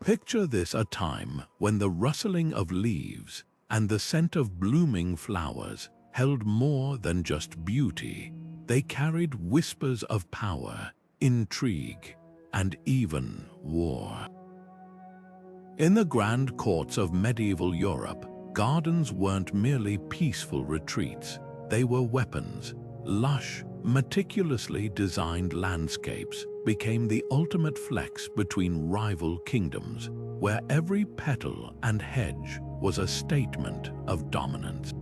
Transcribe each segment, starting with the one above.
Picture this: a time when the rustling of leaves and the scent of blooming flowers held more than just beauty. They carried whispers of power, intrigue, and even war. In the grand courts of medieval Europe, gardens weren't merely peaceful retreats. They were weapons. Lush, meticulously designed landscapes became the ultimate flex between rival kingdoms, where every petal and hedge was a statement of dominance.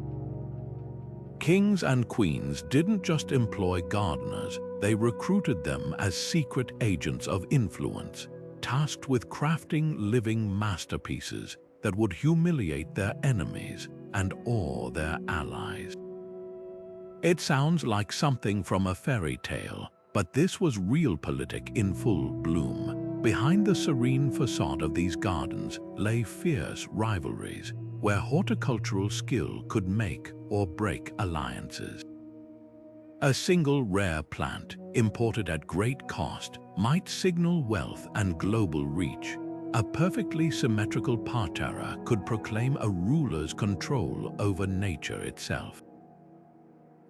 Kings and queens didn't just employ gardeners, they recruited them as secret agents of influence, tasked with crafting living masterpieces that would humiliate their enemies and awe their allies. It sounds like something from a fairy tale, but this was realpolitik in full bloom. Behind the serene facade of these gardens lay fierce rivalries, where horticultural skill could make or break alliances. A single rare plant, imported at great cost, might signal wealth and global reach. A perfectly symmetrical parterre could proclaim a ruler's control over nature itself.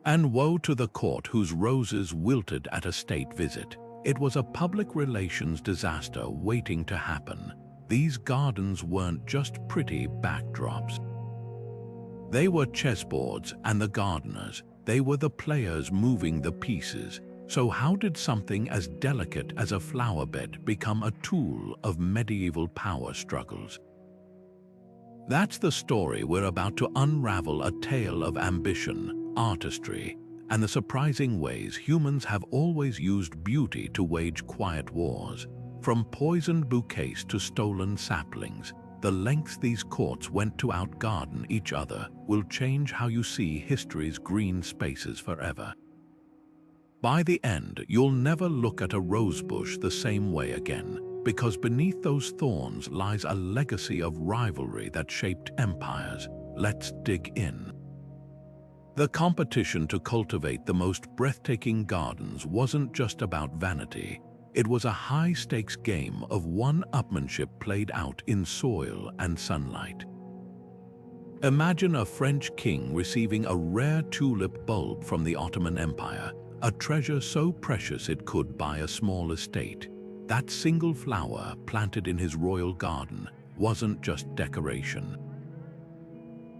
And woe to the court whose roses wilted at a state visit. It was a public relations disaster waiting to happen. These gardens weren't just pretty backdrops. They were chessboards, and the gardeners, they were the players moving the pieces. So how did something as delicate as a flowerbed become a tool of medieval power struggles? That's the story we're about to unravel, a tale of ambition, artistry, and the surprising ways humans have always used beauty to wage quiet wars. From poisoned bouquets to stolen saplings, the lengths these courts went to outgarden each other will change how you see history's green spaces forever. By the end, you'll never look at a rosebush the same way again, because beneath those thorns lies a legacy of rivalry that shaped empires. Let's dig in. The competition to cultivate the most breathtaking gardens wasn't just about vanity. It was a high-stakes game of one-upmanship played out in soil and sunlight. Imagine a French king receiving a rare tulip bulb from the Ottoman Empire, a treasure so precious it could buy a small estate. That single flower planted in his royal garden wasn't just decoration.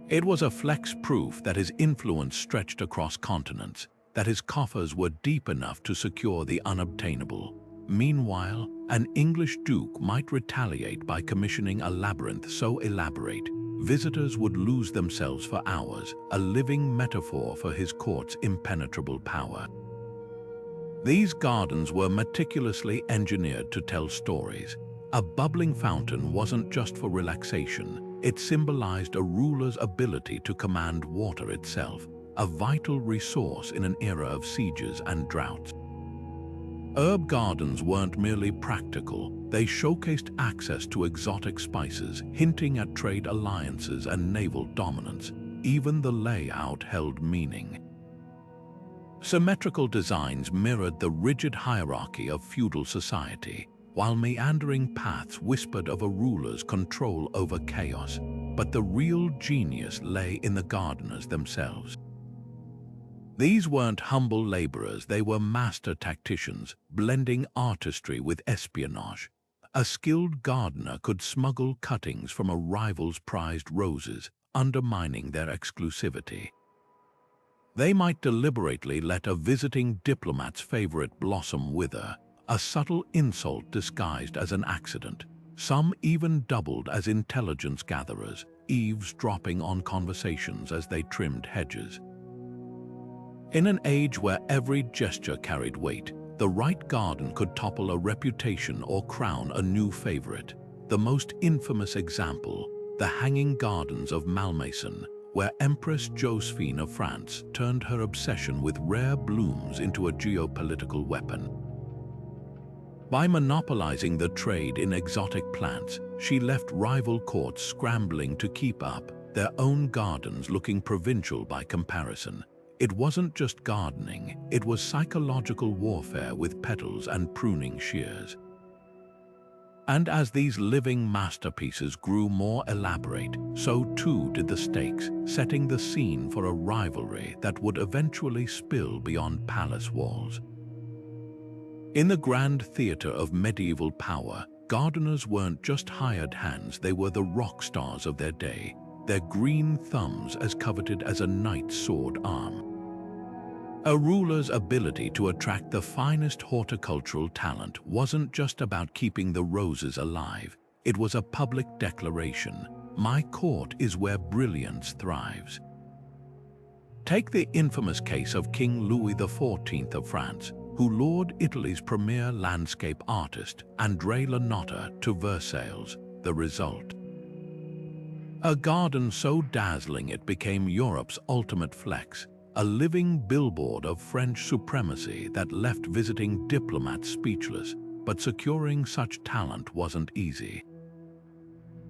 It was a flex proof that his influence stretched across continents, that his coffers were deep enough to secure the unobtainable. Meanwhile, an English duke might retaliate by commissioning a labyrinth so elaborate, visitors would lose themselves for hours, a living metaphor for his court's impenetrable power. These gardens were meticulously engineered to tell stories. A bubbling fountain wasn't just for relaxation, it symbolized a ruler's ability to command water itself, a vital resource in an era of sieges and droughts. Herb gardens weren't merely practical, they showcased access to exotic spices, hinting at trade alliances and naval dominance. Even the layout held meaning. Symmetrical designs mirrored the rigid hierarchy of feudal society, while meandering paths whispered of a ruler's control over chaos. But the real genius lay in the gardeners themselves. These weren't humble laborers, they were master tacticians, blending artistry with espionage. A skilled gardener could smuggle cuttings from a rival's prized roses, undermining their exclusivity. They might deliberately let a visiting diplomat's favorite blossom wither, a subtle insult disguised as an accident. Some even doubled as intelligence gatherers, eavesdropping on conversations as they trimmed hedges. In an age where every gesture carried weight, the right garden could topple a reputation or crown a new favorite. The most infamous example, the hanging gardens of Malmaison, where Empress Josephine of France turned her obsession with rare blooms into a geopolitical weapon. By monopolizing the trade in exotic plants, she left rival courts scrambling to keep up, their own gardens looking provincial by comparison. It wasn't just gardening, it was psychological warfare with petals and pruning shears. And as these living masterpieces grew more elaborate, so too did the stakes, setting the scene for a rivalry that would eventually spill beyond palace walls. In the grand theater of medieval power, gardeners weren't just hired hands, they were the rock stars of their day, their green thumbs as coveted as a knight's sword arm. A ruler's ability to attract the finest horticultural talent wasn't just about keeping the roses alive, it was a public declaration: my court is where brilliance thrives. Take the infamous case of King Louis XIV of France, who lured Italy's premier landscape artist, André Lanotta, to Versailles. The result: a garden so dazzling it became Europe's ultimate flex, a living billboard of French supremacy that left visiting diplomats speechless. But securing such talent wasn't easy.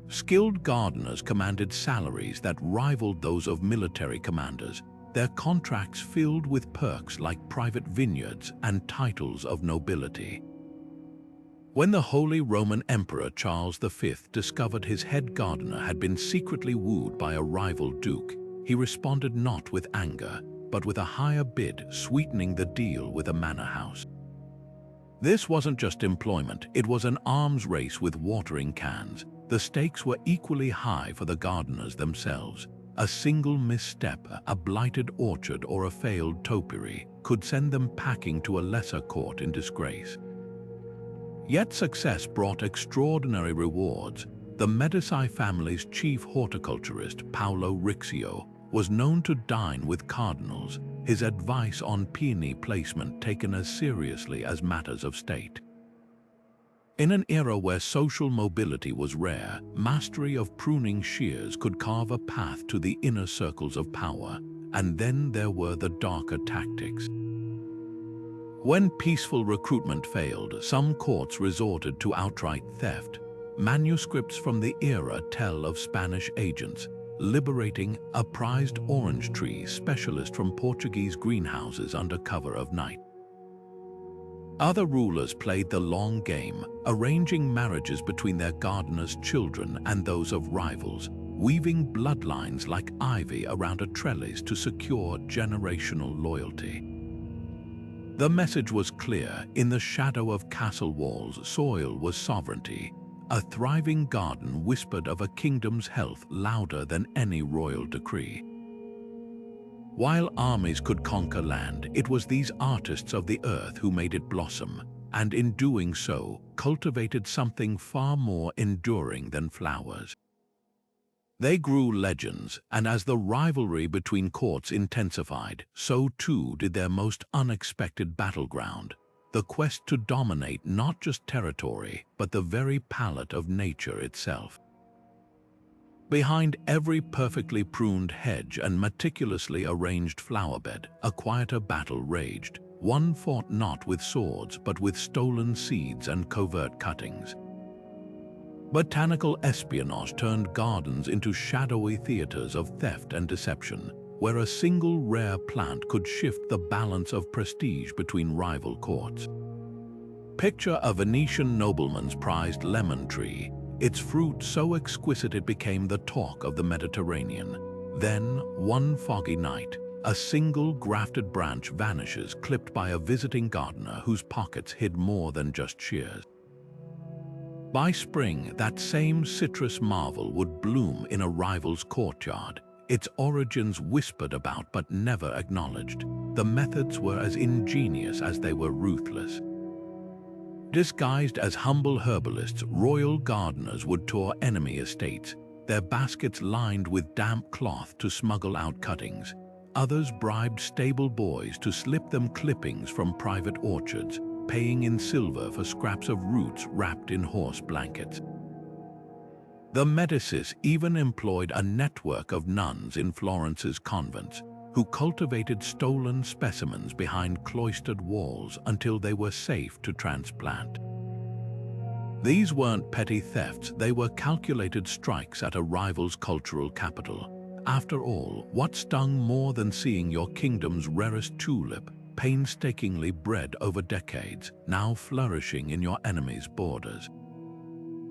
Skilled gardeners commanded salaries that rivaled those of military commanders, their contracts filled with perks like private vineyards and titles of nobility. When the Holy Roman Emperor Charles V discovered his head gardener had been secretly wooed by a rival duke, he responded not with anger, but with a higher bid, sweetening the deal with a manor house. This wasn't just employment, it was an arms race with watering cans. The stakes were equally high for the gardeners themselves. A single misstep, a blighted orchard or a failed topiary, could send them packing to a lesser court in disgrace. Yet success brought extraordinary rewards. The Medici family's chief horticulturist, Paolo Riccio, was known to dine with cardinals, his advice on peony placement taken as seriously as matters of state. In an era where social mobility was rare, mastery of pruning shears could carve a path to the inner circles of power. And then there were the darker tactics. When peaceful recruitment failed, some courts resorted to outright theft. Manuscripts from the era tell of Spanish agents liberating a prized orange tree specialist from Portuguese greenhouses under cover of night. Other rulers played the long game, arranging marriages between their gardeners' children and those of rivals, weaving bloodlines like ivy around a trellis to secure generational loyalty. The message was clear: in the shadow of castle walls, soil was sovereignty. A thriving garden whispered of a kingdom's health louder than any royal decree. While armies could conquer land, it was these artists of the earth who made it blossom, and in doing so, cultivated something far more enduring than flowers. They grew legends, and as the rivalry between courts intensified, so too did their most unexpected battleground: the quest to dominate not just territory, but the very palette of nature itself. Behind every perfectly pruned hedge and meticulously arranged flowerbed, a quieter battle raged. One fought not with swords, but with stolen seeds and covert cuttings. Botanical espionage turned gardens into shadowy theaters of theft and deception, where a single rare plant could shift the balance of prestige between rival courts. Picture a Venetian nobleman's prized lemon tree, its fruit so exquisite it became the talk of the Mediterranean. Then, one foggy night, a single grafted branch vanishes, clipped by a visiting gardener whose pockets hid more than just shears. By spring, that same citrus marvel would bloom in a rival's courtyard, its origins whispered about but never acknowledged. The methods were as ingenious as they were ruthless. Disguised as humble herbalists, royal gardeners would tour enemy estates, their baskets lined with damp cloth to smuggle out cuttings. Others bribed stable boys to slip them clippings from private orchards, paying in silver for scraps of roots wrapped in horse blankets. The Medicis even employed a network of nuns in Florence's convents, who cultivated stolen specimens behind cloistered walls until they were safe to transplant. These weren't petty thefts, they were calculated strikes at a rival's cultural capital. After all, what stung more than seeing your kingdom's rarest tulip, painstakingly bred over decades, now flourishing in your enemy's borders?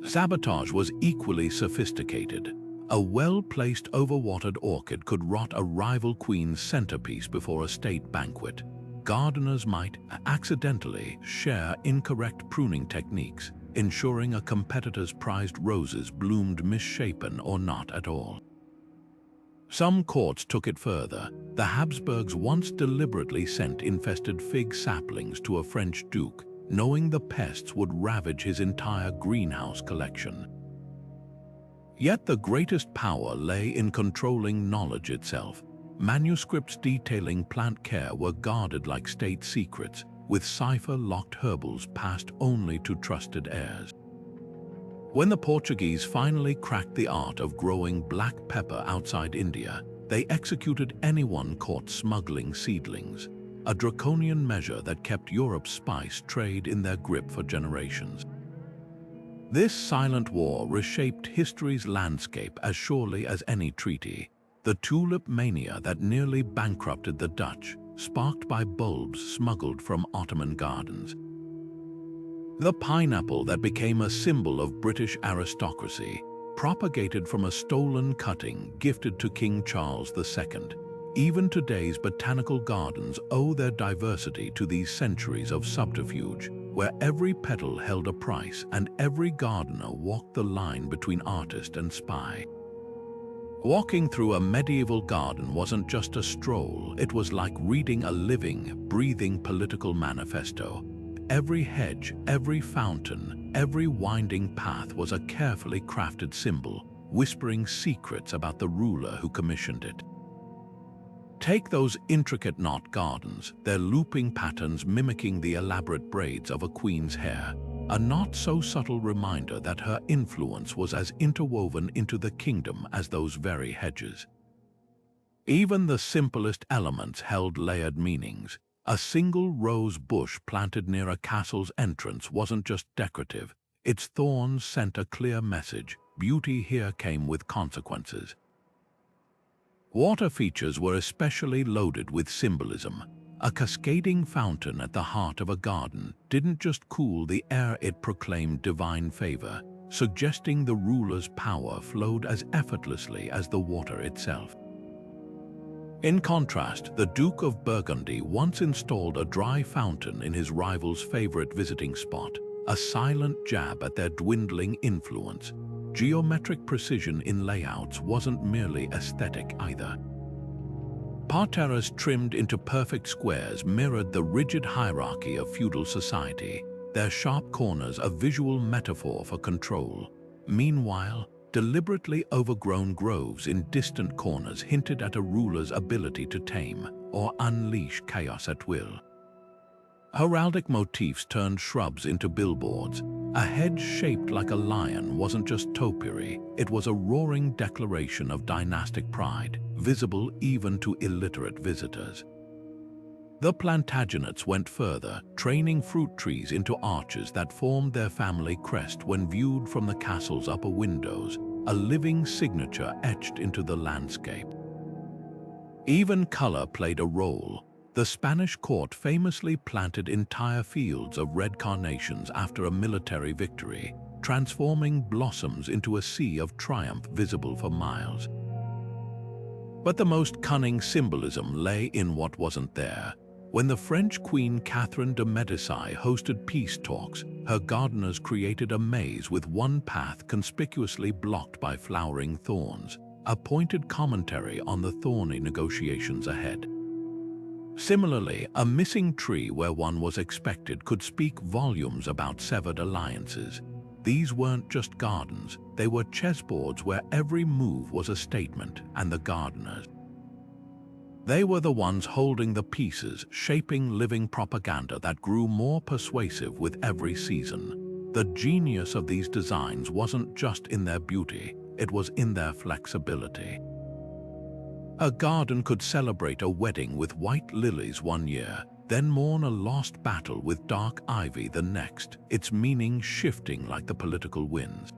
Sabotage was equally sophisticated. A well-placed overwatered orchid could rot a rival queen's centerpiece before a state banquet. Gardeners might accidentally share incorrect pruning techniques, ensuring a competitor's prized roses bloomed misshapen or not at all. Some courts took it further. The Habsburgs once deliberately sent infested fig saplings to a French duke, knowing the pests would ravage his entire greenhouse collection. Yet the greatest power lay in controlling knowledge itself. Manuscripts detailing plant care were guarded like state secrets, with cipher-locked herbals passed only to trusted heirs. When the Portuguese finally cracked the art of growing black pepper outside India, they executed anyone caught smuggling seedlings, a draconian measure that kept Europe's spice trade in their grip for generations. This silent war reshaped history's landscape as surely as any treaty. The tulip mania that nearly bankrupted the Dutch, sparked by bulbs smuggled from Ottoman gardens. The pineapple that became a symbol of British aristocracy, propagated from a stolen cutting gifted to King Charles II. Even today's botanical gardens owe their diversity to these centuries of subterfuge, where every petal held a price and every gardener walked the line between artist and spy. Walking through a medieval garden wasn't just a stroll, it was like reading a living, breathing political manifesto. Every hedge, every fountain, every winding path was a carefully crafted symbol, whispering secrets about the ruler who commissioned it. Take those intricate knot gardens, their looping patterns mimicking the elaborate braids of a queen's hair, a not so subtle reminder that her influence was as interwoven into the kingdom as those very hedges. Even the simplest elements held layered meanings. A single rose bush planted near a castle's entrance wasn't just decorative. Its thorns sent a clear message: beauty here came with consequences. Water features were especially loaded with symbolism. A cascading fountain at the heart of a garden didn't just cool the air, it proclaimed divine favor, suggesting the ruler's power flowed as effortlessly as the water itself. In contrast, the Duke of Burgundy once installed a dry fountain in his rival's favorite visiting spot, a silent jab at their dwindling influence. Geometric precision in layouts wasn't merely aesthetic either. Parterres trimmed into perfect squares mirrored the rigid hierarchy of feudal society, their sharp corners a visual metaphor for control. Meanwhile, deliberately overgrown groves in distant corners hinted at a ruler's ability to tame or unleash chaos at will. Heraldic motifs turned shrubs into billboards. A hedge shaped like a lion wasn't just topiary, it was a roaring declaration of dynastic pride, visible even to illiterate visitors. The Plantagenets went further, training fruit trees into arches that formed their family crest when viewed from the castle's upper windows, a living signature etched into the landscape. Even color played a role. The Spanish court famously planted entire fields of red carnations after a military victory, transforming blossoms into a sea of triumph visible for miles. But the most cunning symbolism lay in what wasn't there. When the French Queen Catherine de' Medici hosted peace talks, her gardeners created a maze with one path conspicuously blocked by flowering thorns, a pointed commentary on the thorny negotiations ahead. Similarly, a missing tree where one was expected could speak volumes about severed alliances. These weren't just gardens, they were chessboards where every move was a statement, and the gardeners. They were the ones holding the pieces, shaping living propaganda that grew more persuasive with every season. The genius of these designs wasn't just in their beauty, it was in their flexibility. A garden could celebrate a wedding with white lilies one year, then mourn a lost battle with dark ivy the next, its meaning shifting like the political winds.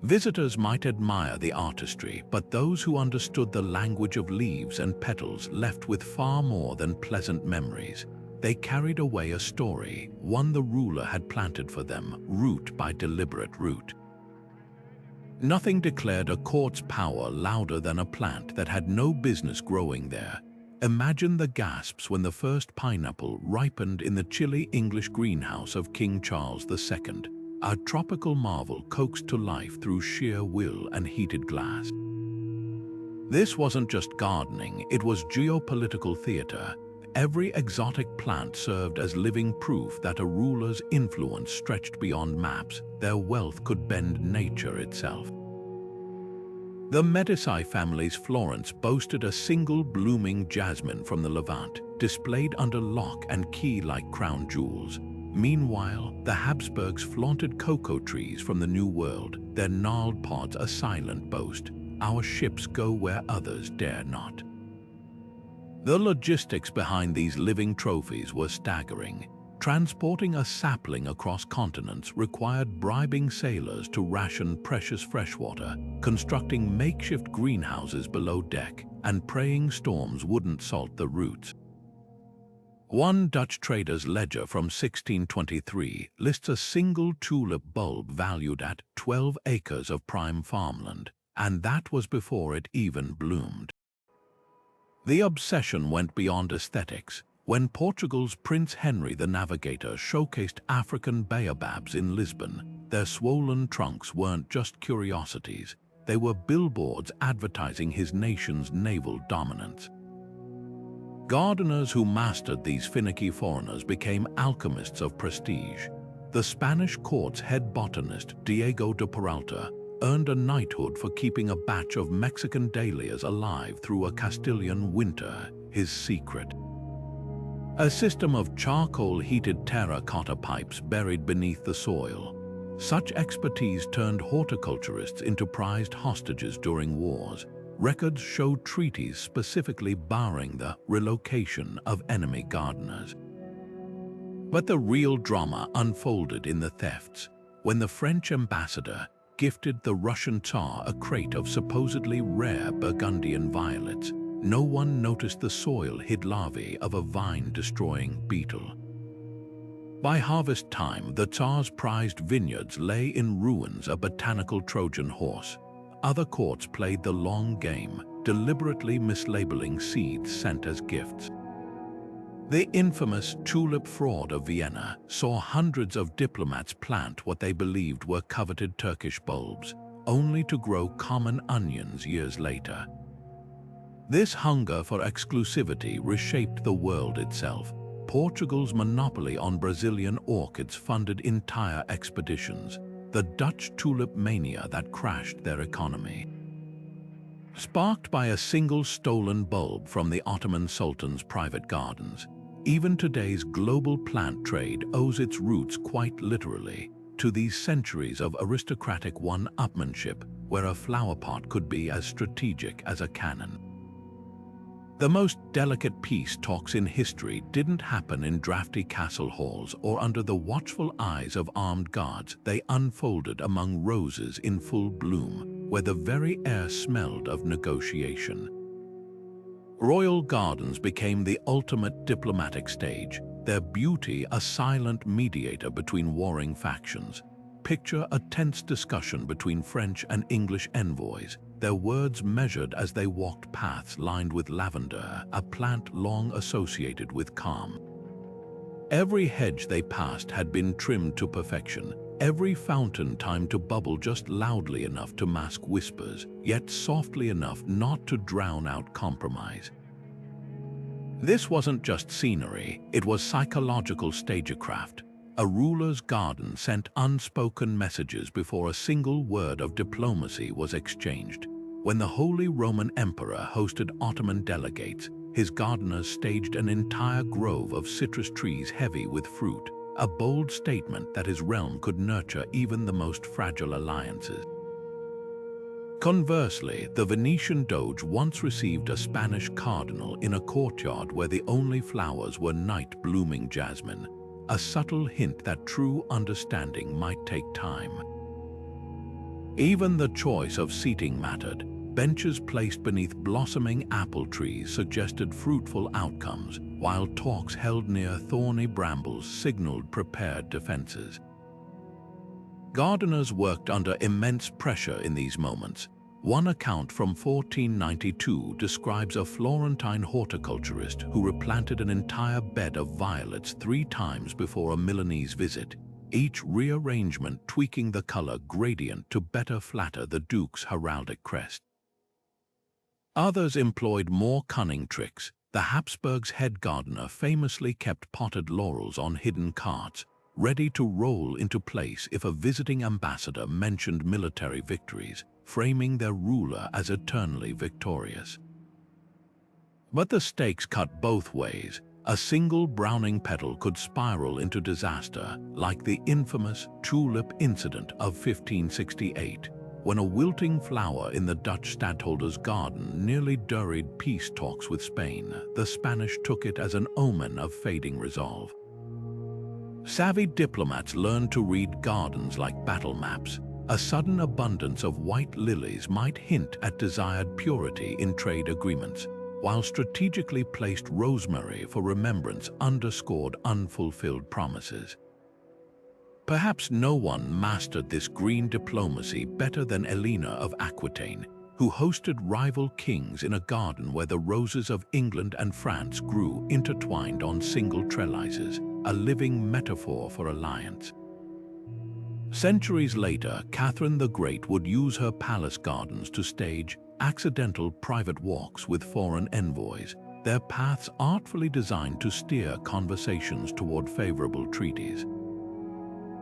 Visitors might admire the artistry, but those who understood the language of leaves and petals left with far more than pleasant memories. They carried away a story, one the ruler had planted for them, root by deliberate root. Nothing declared a court's power louder than a plant that had no business growing there. Imagine the gasps when the first pineapple ripened in the chilly English greenhouse of King Charles II, a tropical marvel coaxed to life through sheer will and heated glass. This wasn't just gardening, it was geopolitical theater. Every exotic plant served as living proof that a ruler's influence stretched beyond maps. Their wealth could bend nature itself. The Medici family's Florence boasted a single blooming jasmine from the Levant, displayed under lock and key like crown jewels. Meanwhile, the Habsburgs flaunted cocoa trees from the New World, their gnarled pods a silent boast. Our ships go where others dare not. The logistics behind these living trophies were staggering. Transporting a sapling across continents required bribing sailors to ration precious freshwater, constructing makeshift greenhouses below deck, and praying storms wouldn't salt the roots. One Dutch trader's ledger from 1623 lists a single tulip bulb valued at 12 acres of prime farmland, and that was before it even bloomed. The obsession went beyond aesthetics. When Portugal's Prince Henry the Navigator showcased African baobabs in Lisbon, their swollen trunks weren't just curiosities, they were billboards advertising his nation's naval dominance. Gardeners who mastered these finicky foreigners became alchemists of prestige. The Spanish court's head botanist, Diego de Peralta, earned a knighthood for keeping a batch of Mexican dahlias alive through a Castilian winter, his secret. A system of charcoal-heated terracotta pipes buried beneath the soil. Such expertise turned horticulturists into prized hostages during wars. Records show treaties specifically barring the relocation of enemy gardeners. But the real drama unfolded in the thefts. When the French ambassador gifted the Russian Tsar a crate of supposedly rare Burgundian violets, no one noticed the soil hid larvae of a vine-destroying beetle. By harvest time, the Tsar's prized vineyards lay in ruins, a botanical Trojan horse. Other courts played the long game, deliberately mislabeling seeds sent as gifts. The infamous tulip fraud of Vienna saw hundreds of diplomats plant what they believed were coveted Turkish bulbs, only to grow common onions years later. This hunger for exclusivity reshaped the world itself. Portugal's monopoly on Brazilian orchids funded entire expeditions, the Dutch tulip mania that crashed their economy. Sparked by a single stolen bulb from the Ottoman Sultan's private gardens, even today's global plant trade owes its roots quite literally to these centuries of aristocratic one-upmanship where a flower pot could be as strategic as a cannon. The most delicate peace talks in history didn't happen in drafty castle halls or under the watchful eyes of armed guards. They unfolded among roses in full bloom, where the very air smelled of negotiation. Royal gardens became the ultimate diplomatic stage, their beauty a silent mediator between warring factions. Picture a tense discussion between French and English envoys, their words measured as they walked paths lined with lavender, a plant long associated with calm. Every hedge they passed had been trimmed to perfection, every fountain timed to bubble just loudly enough to mask whispers, yet softly enough not to drown out compromise. This wasn't just scenery, it was psychological stagecraft. A ruler's garden sent unspoken messages before a single word of diplomacy was exchanged. When the Holy Roman Emperor hosted Ottoman delegates, his gardeners staged an entire grove of citrus trees heavy with fruit, a bold statement that his realm could nurture even the most fragile alliances. Conversely, the Venetian Doge once received a Spanish cardinal in a courtyard where the only flowers were night-blooming jasmine, a subtle hint that true understanding might take time. Even the choice of seating mattered. Benches placed beneath blossoming apple trees suggested fruitful outcomes, while talks held near thorny brambles signaled prepared defenses. Gardeners worked under immense pressure in these moments. One account from 1492 describes a Florentine horticulturist who replanted an entire bed of violets 3 times before a Milanese visit, each rearrangement tweaking the color gradient to better flatter the Duke's heraldic crest. Others employed more cunning tricks. The Habsburgs' head gardener famously kept potted laurels on hidden carts, ready to roll into place if a visiting ambassador mentioned military victories, framing their ruler as eternally victorious. But the stakes cut both ways. A single browning petal could spiral into disaster, like the infamous tulip incident of 1568, when a wilting flower in the Dutch stadtholder's garden nearly durried peace talks with Spain. The Spanish took it as an omen of fading resolve. Savvy diplomats learned to read gardens like battle maps. A sudden abundance of white lilies might hint at desired purity in trade agreements, while strategically placed rosemary for remembrance underscored unfulfilled promises. Perhaps no one mastered this green diplomacy better than Elena of Aquitaine, who hosted rival kings in a garden where the roses of England and France grew intertwined on single trellises, a living metaphor for alliance. Centuries later, Catherine the Great would use her palace gardens to stage accidental private walks with foreign envoys, their paths artfully designed to steer conversations toward favorable treaties.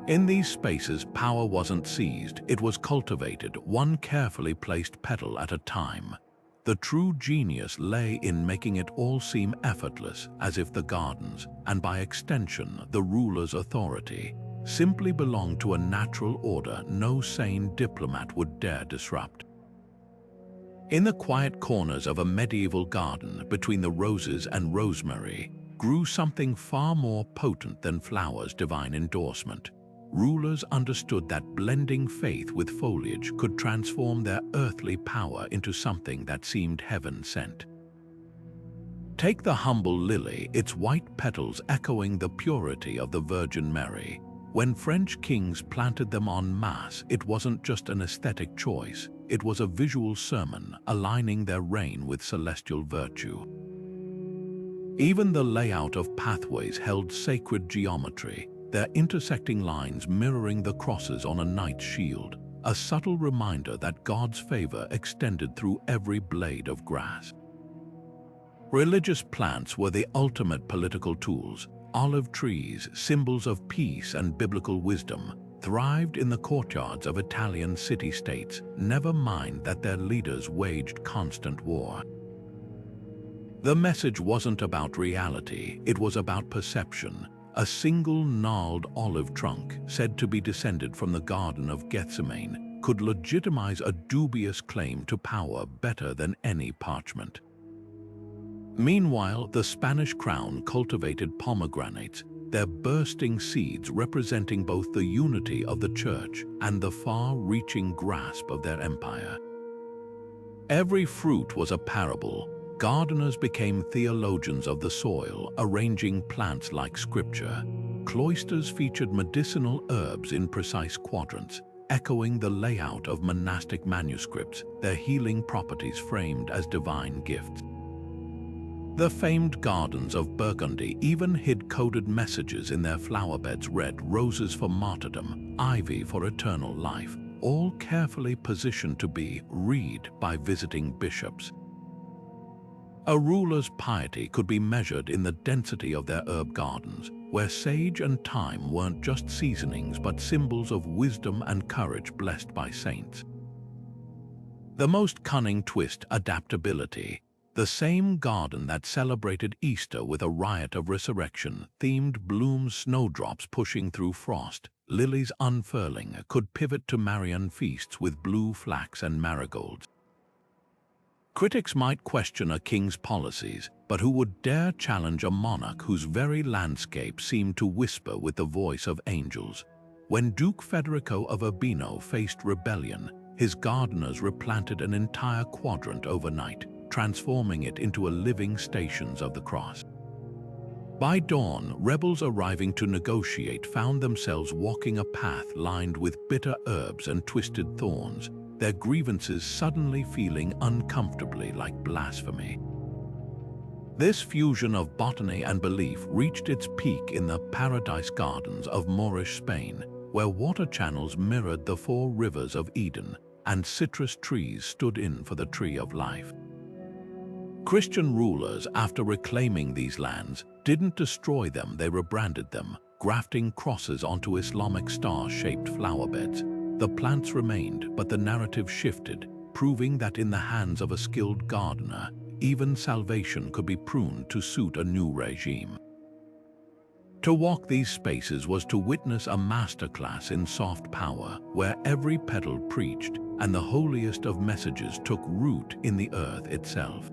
In these spaces, power wasn't seized, it was cultivated, one carefully placed petal at a time. The true genius lay in making it all seem effortless, as if the gardens, and by extension the ruler's authority, simply belonged to a natural order no sane diplomat would dare disrupt. In the quiet corners of a medieval garden between the roses and rosemary grew something far more potent than flowers' divine endorsement. Rulers understood that blending faith with foliage could transform their earthly power into something that seemed heaven-sent. Take the humble lily, its white petals echoing the purity of the Virgin Mary. When French kings planted them en masse, it wasn't just an aesthetic choice, it was a visual sermon aligning their reign with celestial virtue. Even the layout of pathways held sacred geometry, their intersecting lines mirroring the crosses on a knight's shield, a subtle reminder that God's favor extended through every blade of grass. Religious plants were the ultimate political tools. Olive trees, symbols of peace and biblical wisdom, thrived in the courtyards of Italian city-states, never mind that their leaders waged constant war. The message wasn't about reality, it was about perception. A single gnarled olive trunk, said to be descended from the Garden of Gethsemane, could legitimize a dubious claim to power better than any parchment. Meanwhile, the Spanish crown cultivated pomegranates, their bursting seeds representing both the unity of the church and the far-reaching grasp of their empire. Every fruit was a parable. Gardeners became theologians of the soil, arranging plants like scripture. Cloisters featured medicinal herbs in precise quadrants, echoing the layout of monastic manuscripts, their healing properties framed as divine gifts. The famed gardens of Burgundy even hid coded messages in their flowerbeds: red roses for martyrdom, ivy for eternal life, all carefully positioned to be read by visiting bishops. A ruler's piety could be measured in the density of their herb gardens, where sage and thyme weren't just seasonings but symbols of wisdom and courage blessed by saints. The most cunning twist: adaptability. The same garden that celebrated Easter with a riot of resurrection-themed blooms, snowdrops pushing through frost, lilies unfurling, could pivot to Marian feasts with blue flax and marigolds. Critics might question a king's policies, but who would dare challenge a monarch whose very landscape seemed to whisper with the voice of angels? When Duke Federico of Urbino faced rebellion, his gardeners replanted an entire quadrant overnight, transforming it into a living Stations of the Cross. By dawn, rebels arriving to negotiate found themselves walking a path lined with bitter herbs and twisted thorns, their grievances suddenly feeling uncomfortably like blasphemy. This fusion of botany and belief reached its peak in the paradise gardens of Moorish Spain, where water channels mirrored the four rivers of Eden and citrus trees stood in for the tree of life. Christian rulers, after reclaiming these lands, didn't destroy them, they rebranded them, grafting crosses onto Islamic star-shaped flower beds. The plants remained, but the narrative shifted, proving that in the hands of a skilled gardener, even salvation could be pruned to suit a new regime. To walk these spaces was to witness a masterclass in soft power, where every petal preached and the holiest of messages took root in the earth itself.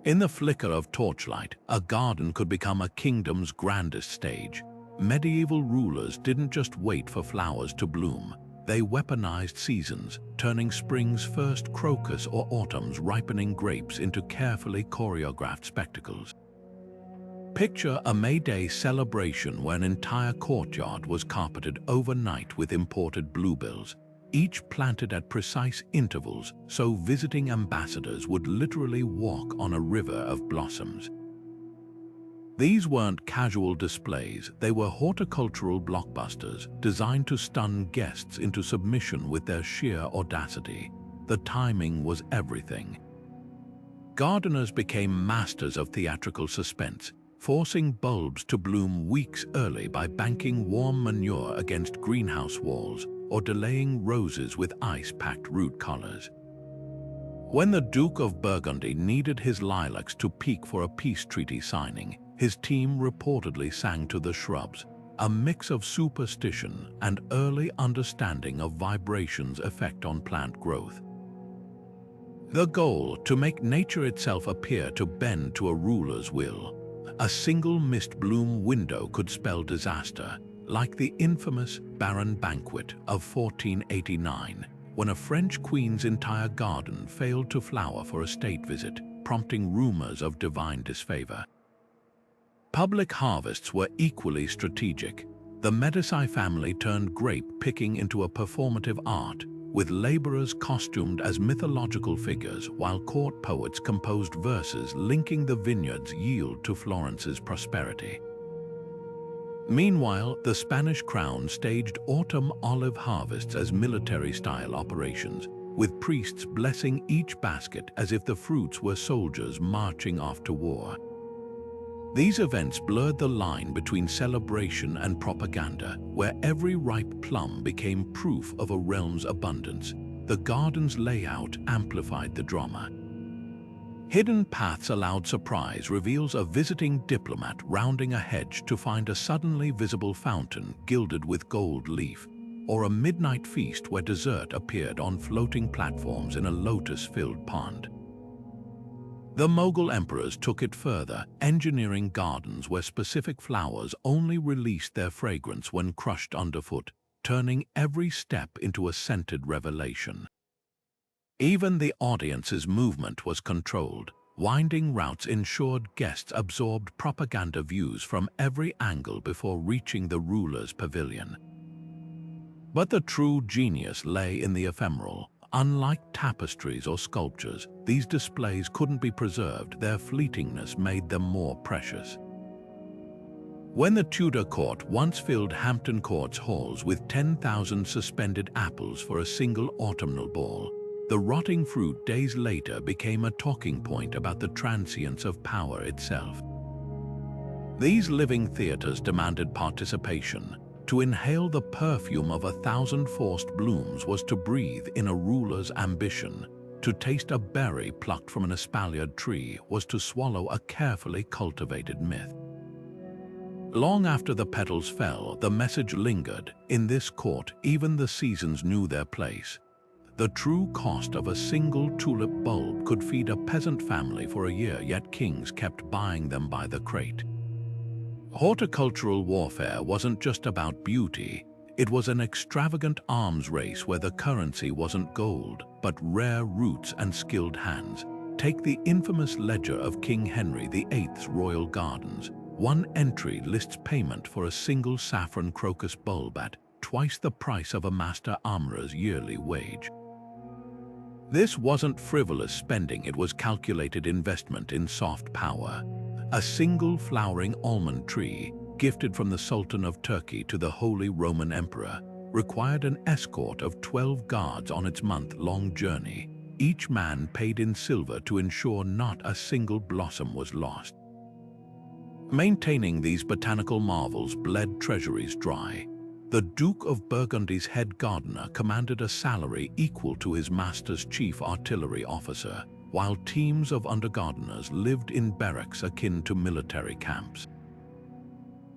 In the flicker of torchlight, a garden could become a kingdom's grandest stage. Medieval rulers didn't just wait for flowers to bloom. They weaponized seasons, turning spring's first crocus or autumn's ripening grapes into carefully choreographed spectacles. Picture a May Day celebration where an entire courtyard was carpeted overnight with imported bluebells, each planted at precise intervals so visiting ambassadors would literally walk on a river of blossoms. These weren't casual displays, they were horticultural blockbusters designed to stun guests into submission with their sheer audacity. The timing was everything. Gardeners became masters of theatrical suspense, forcing bulbs to bloom weeks early by banking warm manure against greenhouse walls or delaying roses with ice-packed root collars. When the Duke of Burgundy needed his lilacs to peak for a peace treaty signing, his team reportedly sang to the shrubs, a mix of superstition and early understanding of vibration's effect on plant growth. The goal, to make nature itself appear to bend to a ruler's will. A single mist bloom window could spell disaster, like the infamous Baron Banquet of 1489, when a French queen's entire garden failed to flower for a state visit, prompting rumors of divine disfavor. Public harvests were equally strategic. The Medici family turned grape picking into a performative art, with laborers costumed as mythological figures while court poets composed verses linking the vineyard's yield to Florence's prosperity. Meanwhile, the Spanish crown staged autumn olive harvests as military-style operations, with priests blessing each basket as if the fruits were soldiers marching off to war. These events blurred the line between celebration and propaganda, where every ripe plum became proof of a realm's abundance. The garden's layout amplified the drama. Hidden paths allowed surprise reveals a visiting diplomat rounding a hedge to find a suddenly visible fountain gilded with gold leaf, or a midnight feast where dessert appeared on floating platforms in a lotus-filled pond. The Mughal emperors took it further, engineering gardens where specific flowers only released their fragrance when crushed underfoot, turning every step into a scented revelation. Even the audience's movement was controlled. Winding routes ensured guests absorbed propaganda views from every angle before reaching the ruler's pavilion. But the true genius lay in the ephemeral. Unlike tapestries or sculptures, these displays couldn't be preserved, their fleetingness made them more precious. When the Tudor court once filled Hampton Court's halls with 10,000 suspended apples for a single autumnal ball, the rotting fruit days later became a talking point about the transience of power itself. These living theaters demanded participation. To inhale the perfume of 1,000 forced blooms was to breathe in a ruler's ambition. To taste a berry plucked from an espaliered tree was to swallow a carefully cultivated myth. Long after the petals fell, the message lingered. In this court, even the seasons knew their place. The true cost of a single tulip bulb could feed a peasant family for a year, yet kings kept buying them by the crate. Horticultural warfare wasn't just about beauty, it was an extravagant arms race where the currency wasn't gold, but rare roots and skilled hands. Take the infamous ledger of King Henry VIII's royal gardens. One entry lists payment for a single saffron crocus bulb at twice the price of a master armorer's yearly wage. This wasn't frivolous spending, it was calculated investment in soft power. A single flowering almond tree, gifted from the Sultan of Turkey to the Holy Roman Emperor, required an escort of 12 guards on its month-long journey, each man paid in silver to ensure not a single blossom was lost. Maintaining these botanical marvels bled treasuries dry. The Duke of Burgundy's head gardener commanded a salary equal to his master's chief artillery officer, while teams of undergardeners lived in barracks akin to military camps.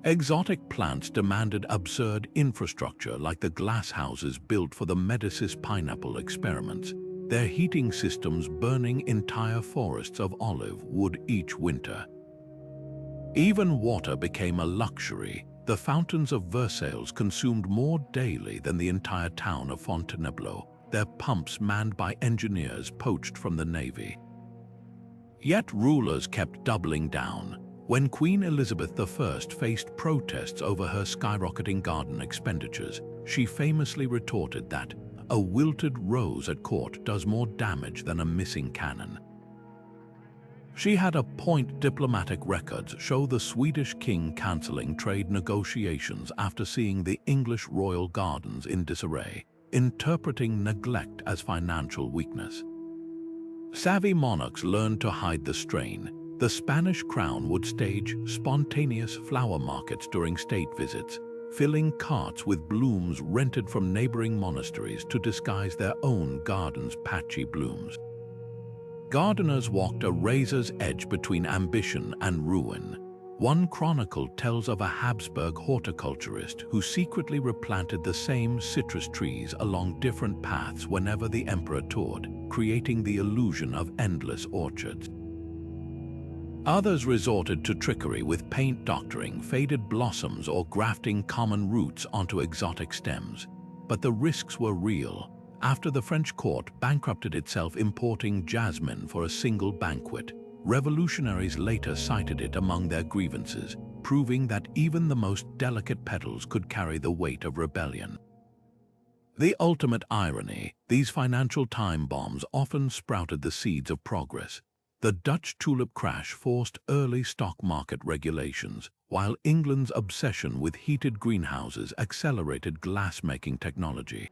Exotic plants demanded absurd infrastructure like the glass houses built for the Medicis pineapple experiments, their heating systems burning entire forests of olive wood each winter. Even water became a luxury. The fountains of Versailles consumed more daily than the entire town of Fontainebleau, their pumps manned by engineers poached from the navy. Yet rulers kept doubling down. When Queen Elizabeth I faced protests over her skyrocketing garden expenditures, she famously retorted that a wilted rose at court does more damage than a missing cannon. She had a point. Diplomatic records show the Swedish king cancelling trade negotiations after seeing the English royal gardens in disarray, interpreting neglect as financial weakness. Savvy monarchs learned to hide the strain. The Spanish crown would stage spontaneous flower markets during state visits, filling carts with blooms rented from neighboring monasteries to disguise their own gardens' patchy blooms. Gardeners walked a razor's edge between ambition and ruin. One chronicle tells of a Habsburg horticulturist who secretly replanted the same citrus trees along different paths whenever the emperor toured, creating the illusion of endless orchards. Others resorted to trickery with paint doctoring faded blossoms or grafting common roots onto exotic stems. But the risks were real. After the French court bankrupted itself importing jasmine for a single banquet, revolutionaries later cited it among their grievances, proving that even the most delicate petals could carry the weight of rebellion. The ultimate irony, these financial time bombs often sprouted the seeds of progress. The Dutch tulip crash forced early stock market regulations, while England's obsession with heated greenhouses accelerated glass-making technology.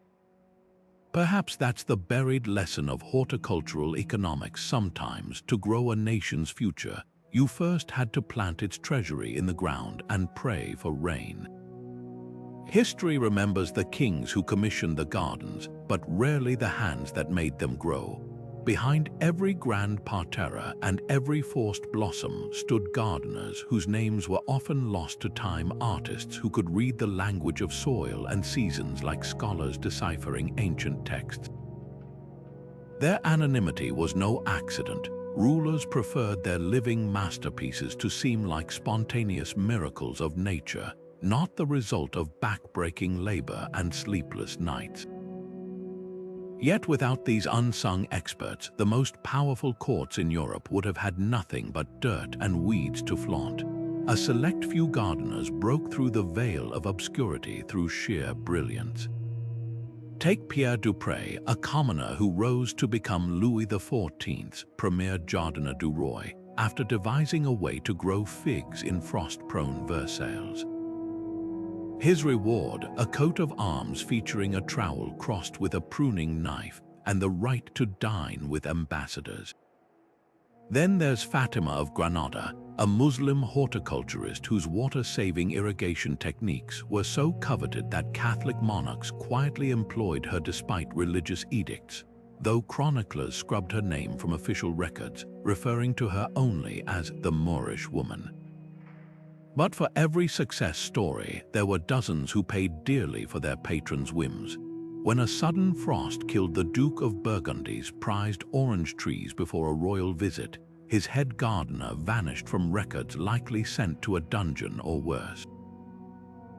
Perhaps that's the buried lesson of horticultural economics. Sometimes, to grow a nation's future, you first had to plant its treasury in the ground and pray for rain. History remembers the kings who commissioned the gardens, but rarely the hands that made them grow. Behind every grand parterre and every forced blossom stood gardeners whose names were often lost to time, artists who could read the language of soil and seasons like scholars deciphering ancient texts. Their anonymity was no accident. Rulers preferred their living masterpieces to seem like spontaneous miracles of nature, not the result of back-breaking labor and sleepless nights. Yet without these unsung experts, the most powerful courts in Europe would have had nothing but dirt and weeds to flaunt. A select few gardeners broke through the veil of obscurity through sheer brilliance. Take Pierre Dupré, a commoner who rose to become Louis XIV's premier jardinier du roi, after devising a way to grow figs in frost-prone Versailles. His reward, a coat of arms featuring a trowel crossed with a pruning knife and the right to dine with ambassadors. Then there's Fatima of Granada, a Muslim horticulturist whose water-saving irrigation techniques were so coveted that Catholic monarchs quietly employed her despite religious edicts, though chroniclers scrubbed her name from official records, referring to her only as the Moorish woman. But for every success story, there were dozens who paid dearly for their patron's whims. When a sudden frost killed the Duke of Burgundy's prized orange trees before a royal visit, his head gardener vanished from records, likely sent to a dungeon or worse.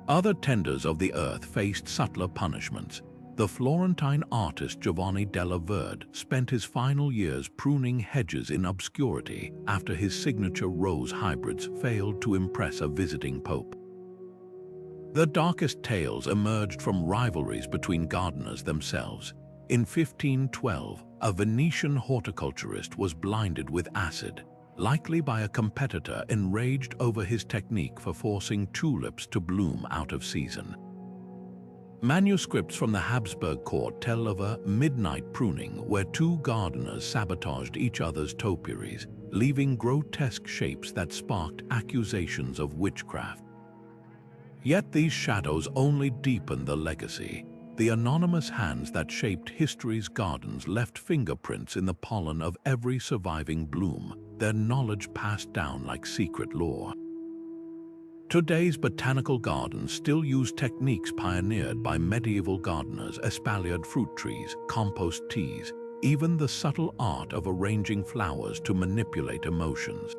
Other tenders of the earth faced subtler punishments. The Florentine artist Giovanni della Verde spent his final years pruning hedges in obscurity after his signature rose hybrids failed to impress a visiting pope. The darkest tales emerged from rivalries between gardeners themselves. In 1512, a Venetian horticulturist was blinded with acid, likely by a competitor enraged over his technique for forcing tulips to bloom out of season. Manuscripts from the Habsburg court tell of a midnight pruning where two gardeners sabotaged each other's topiaries, leaving grotesque shapes that sparked accusations of witchcraft. Yet these shadows only deepened the legacy. The anonymous hands that shaped history's gardens left fingerprints in the pollen of every surviving bloom, their knowledge passed down like secret lore. Today's botanical gardens still use techniques pioneered by medieval gardeners: espaliered fruit trees, compost teas, even the subtle art of arranging flowers to manipulate emotions.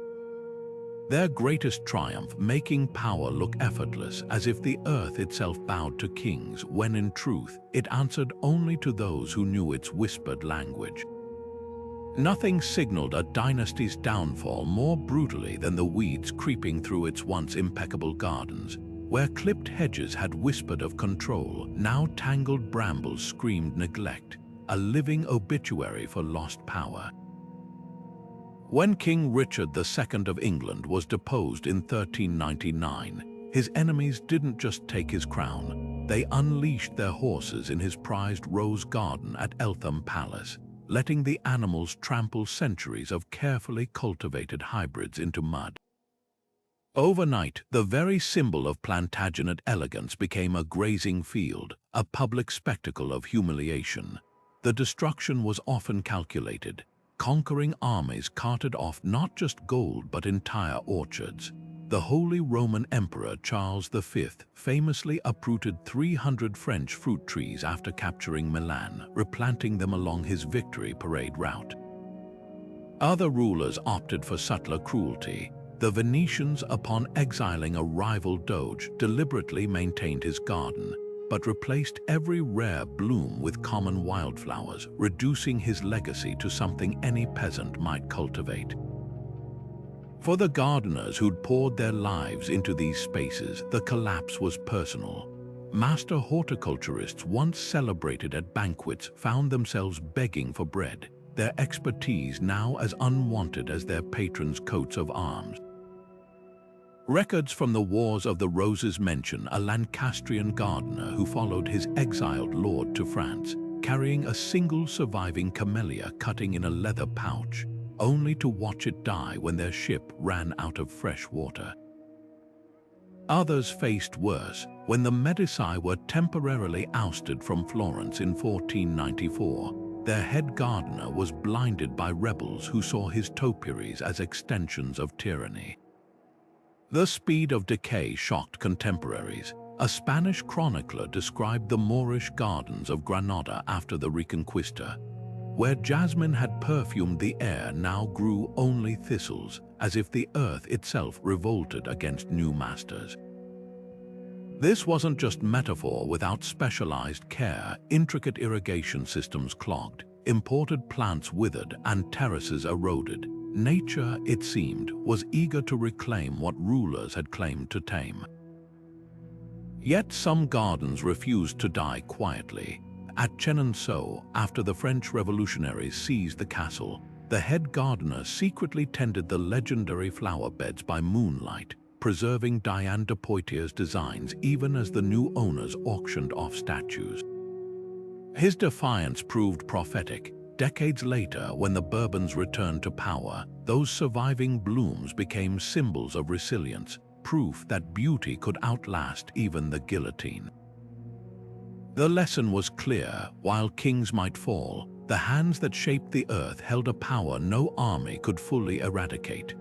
Their greatest triumph, making power look effortless, as if the earth itself bowed to kings, when in truth, it answered only to those who knew its whispered language. Nothing signaled a dynasty's downfall more brutally than the weeds creeping through its once impeccable gardens. Where clipped hedges had whispered of control, now tangled brambles screamed neglect, a living obituary for lost power. When King Richard II of England was deposed in 1399, his enemies didn't just take his crown, they unleashed their horses in his prized rose garden at Eltham Palace, letting the animals trample centuries of carefully cultivated hybrids into mud. Overnight, the very symbol of Plantagenet elegance became a grazing field, a public spectacle of humiliation. The destruction was often calculated. Conquering armies carted off not just gold but entire orchards. The Holy Roman Emperor Charles V famously uprooted 300 French fruit trees after capturing Milan, replanting them along his victory parade route. Other rulers opted for subtler cruelty. The Venetians, upon exiling a rival doge, deliberately maintained his garden, but replaced every rare bloom with common wildflowers, reducing his legacy to something any peasant might cultivate. For the gardeners who'd poured their lives into these spaces, the collapse was personal. Master horticulturists, once celebrated at banquets, found themselves begging for bread, their expertise now as unwanted as their patrons' coats of arms. Records from the Wars of the Roses mention a Lancastrian gardener who followed his exiled lord to France, carrying a single surviving camellia cutting in a leather pouch, only to watch it die when their ship ran out of fresh water. Others faced worse. When the Medici were temporarily ousted from Florence in 1494, their head gardener was blinded by rebels who saw his topiaries as extensions of tyranny. The speed of decay shocked contemporaries. A Spanish chronicler described the Moorish gardens of Granada after the Reconquista. Where jasmine had perfumed the air now grew only thistles, as if the earth itself revolted against new masters. This wasn't just metaphor. Without specialized care, intricate irrigation systems clogged, imported plants withered, and terraces eroded. Nature, it seemed, was eager to reclaim what rulers had claimed to tame. Yet some gardens refused to die quietly. At Chenonceau, after the French revolutionaries seized the castle, the head gardener secretly tended the legendary flower beds by moonlight, preserving Diane de Poitiers's designs even as the new owners auctioned off statues. His defiance proved prophetic. Decades later, when the Bourbons returned to power, those surviving blooms became symbols of resilience, proof that beauty could outlast even the guillotine. The lesson was clear: while kings might fall, the hands that shaped the earth held a power no army could fully eradicate.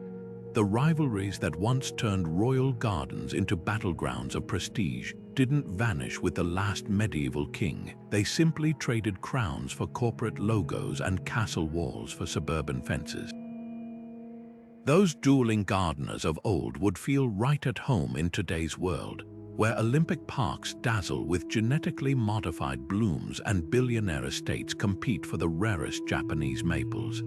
The rivalries that once turned royal gardens into battlegrounds of prestige didn't vanish with the last medieval king. They simply traded crowns for corporate logos and castle walls for suburban fences. Those dueling gardeners of old would feel right at home in today's world. where Olympic parks dazzle with genetically modified blooms and billionaire estates compete for the rarest Japanese maples.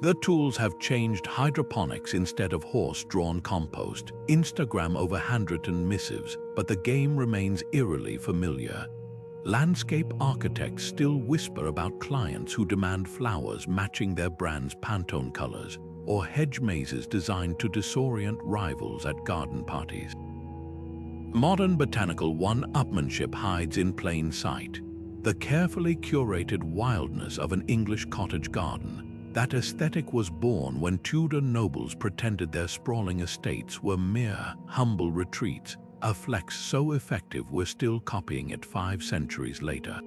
The tools have changed hydroponics instead of horse-drawn compost, Instagram over handwritten missives, but the game remains eerily familiar. Landscape architects still whisper about clients who demand flowers matching their brand's Pantone colors, or hedge mazes designed to disorient rivals at garden parties. Modern botanical one-upmanship hides in plain sight. The carefully curated wildness of an English cottage garden. That aesthetic was born when Tudor nobles pretended their sprawling estates were mere, humble retreats, a flex so effective we're still copying it 5 centuries later.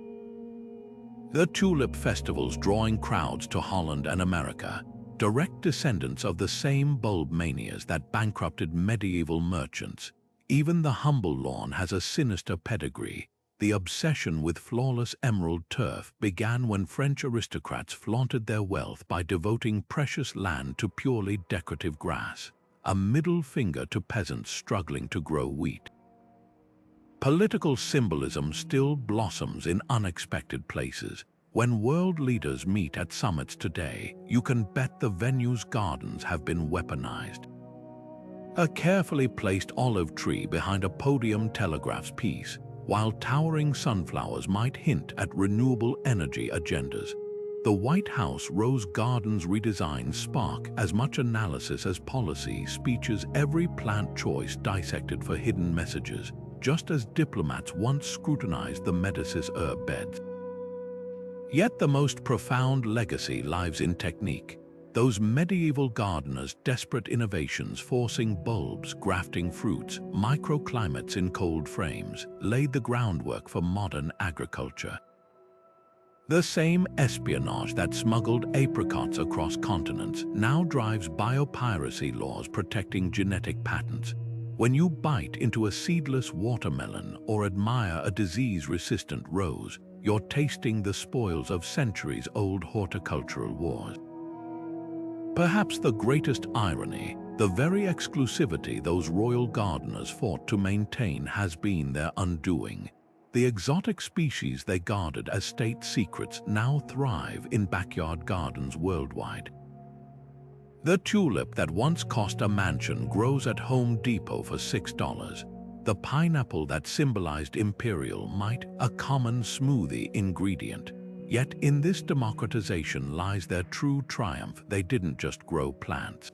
The tulip festivals drawing crowds to Holland and America, direct descendants of the same bulb manias that bankrupted medieval merchants. Even the humble lawn has a sinister pedigree. The obsession with flawless emerald turf began when French aristocrats flaunted their wealth by devoting precious land to purely decorative grass, a middle finger to peasants struggling to grow wheat. Political symbolism still blossoms in unexpected places. When world leaders meet at summits today, you can bet the venue's gardens have been weaponized. A carefully placed olive tree behind a podium telegraphs peace, while towering sunflowers might hint at renewable energy agendas. The White House Rose Gardens redesigns spark as much analysis as policy speeches, every plant choice dissected for hidden messages, just as diplomats once scrutinized the Médicis herb beds. Yet the most profound legacy lies in technique. Those medieval gardeners' desperate innovations forcing bulbs, grafting fruits, microclimates in cold frames, laid the groundwork for modern agriculture. The same espionage that smuggled apricots across continents now drives biopiracy laws protecting genetic patents. When you bite into a seedless watermelon or admire a disease-resistant rose, you're tasting the spoils of centuries-old horticultural wars. Perhaps the greatest irony, the very exclusivity those royal gardeners fought to maintain has been their undoing. The exotic species they guarded as state secrets now thrive in backyard gardens worldwide. The tulip that once cost a mansion grows at Home Depot for $6. The pineapple that symbolized imperial might, a common smoothie ingredient. Yet in this democratization lies their true triumph. They didn't just grow plants.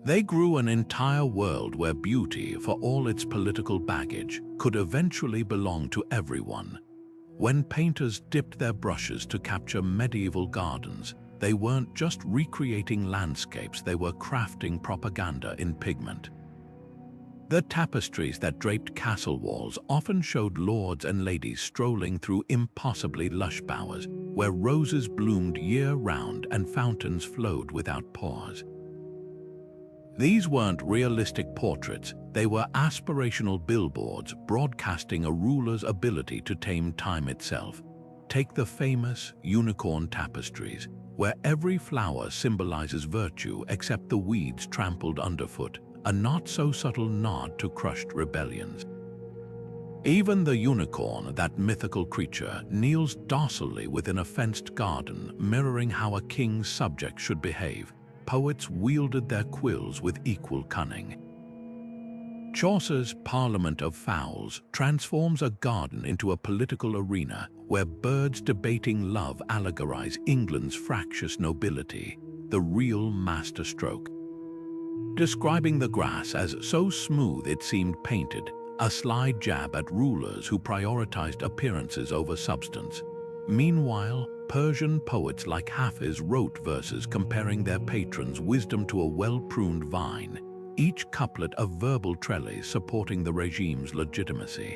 They grew an entire world where beauty, for all its political baggage, could eventually belong to everyone. When painters dipped their brushes to capture medieval gardens, they weren't just recreating landscapes, they were crafting propaganda in pigment. The tapestries that draped castle walls often showed lords and ladies strolling through impossibly lush bowers, where roses bloomed year-round and fountains flowed without pause. These weren't realistic portraits, they were aspirational billboards broadcasting a ruler's ability to tame time itself. Take the famous unicorn tapestries, where every flower symbolizes virtue except the weeds trampled underfoot, a not-so-subtle nod to crushed rebellions. Even the unicorn, that mythical creature, kneels docilely within a fenced garden, mirroring how a king's subject should behave. Poets wielded their quills with equal cunning. Chaucer's Parliament of Fowls transforms a garden into a political arena where birds debating love allegorize England's fractious nobility, the real masterstroke. Describing the grass as so smooth it seemed painted, a sly jab at rulers who prioritized appearances over substance. Meanwhile, Persian poets like Hafiz wrote verses comparing their patron's wisdom to a well-pruned vine, each couplet a verbal trellis supporting the regime's legitimacy.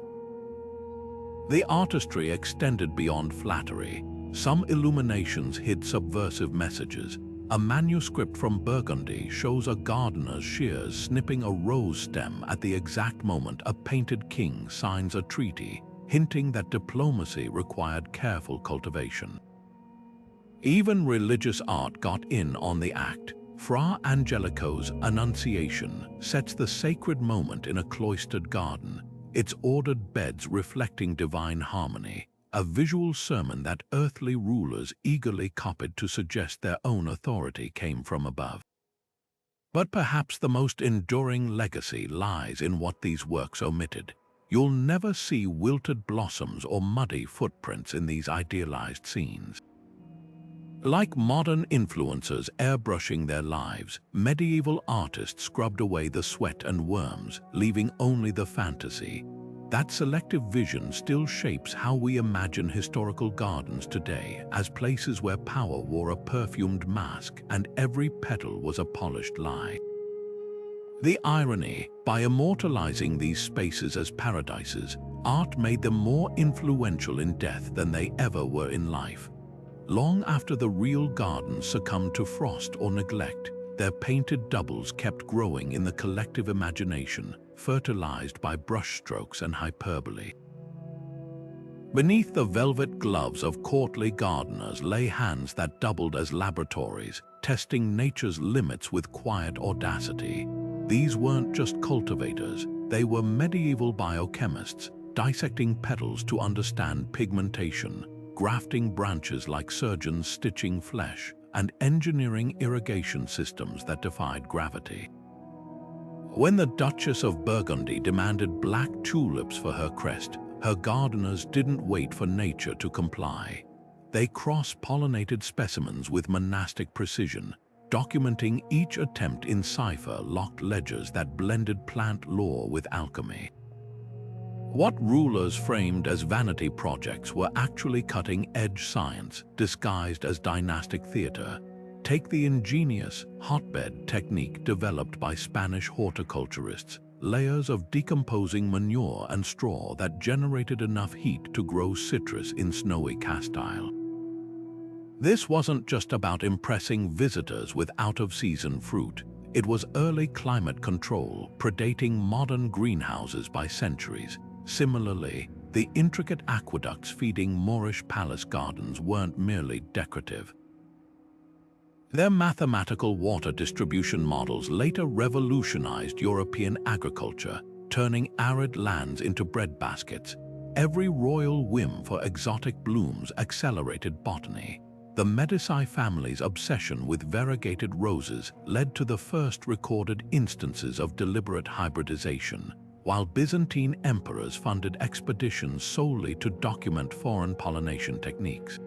The artistry extended beyond flattery. Some illuminations hid subversive messages. A manuscript from Burgundy shows a gardener's shears snipping a rose stem at the exact moment a painted king signs a treaty, hinting that diplomacy required careful cultivation. Even religious art got in on the act. Fra Angelico's Annunciation sets the sacred moment in a cloistered garden, its ordered beds reflecting divine harmony, a visual sermon that earthly rulers eagerly copied to suggest their own authority came from above. But perhaps the most enduring legacy lies in what these works omitted. You'll never see wilted blossoms or muddy footprints in these idealized scenes. Like modern influencers airbrushing their lives, medieval artists scrubbed away the sweat and worms, leaving only the fantasy. That selective vision still shapes how we imagine historical gardens today, as places where power wore a perfumed mask and every petal was a polished lie. The irony, by immortalizing these spaces as paradises, art made them more influential in death than they ever were in life. Long after the real gardens succumbed to frost or neglect, their painted doubles kept growing in the collective imagination, fertilized by brushstrokes and hyperbole. Beneath the velvet gloves of courtly gardeners lay hands that doubled as laboratories, testing nature's limits with quiet audacity. These weren't just cultivators, they were medieval biochemists, dissecting petals to understand pigmentation, grafting branches like surgeons stitching flesh, and engineering irrigation systems that defied gravity. When the Duchess of Burgundy demanded black tulips for her crest, her gardeners didn't wait for nature to comply. They cross-pollinated specimens with monastic precision, documenting each attempt in cipher-locked ledgers that blended plant lore with alchemy. What rulers framed as vanity projects were actually cutting-edge science, disguised as dynastic theater. Take the ingenious hotbed technique developed by Spanish horticulturists, layers of decomposing manure and straw that generated enough heat to grow citrus in snowy Castile. This wasn't just about impressing visitors with out-of-season fruit. It was early climate control, predating modern greenhouses by centuries. Similarly, the intricate aqueducts feeding Moorish palace gardens weren't merely decorative. Their mathematical water distribution models later revolutionized European agriculture, turning arid lands into breadbaskets. Every royal whim for exotic blooms accelerated botany. The Medici family's obsession with variegated roses led to the first recorded instances of deliberate hybridization, while Byzantine emperors funded expeditions solely to document foreign pollination techniques.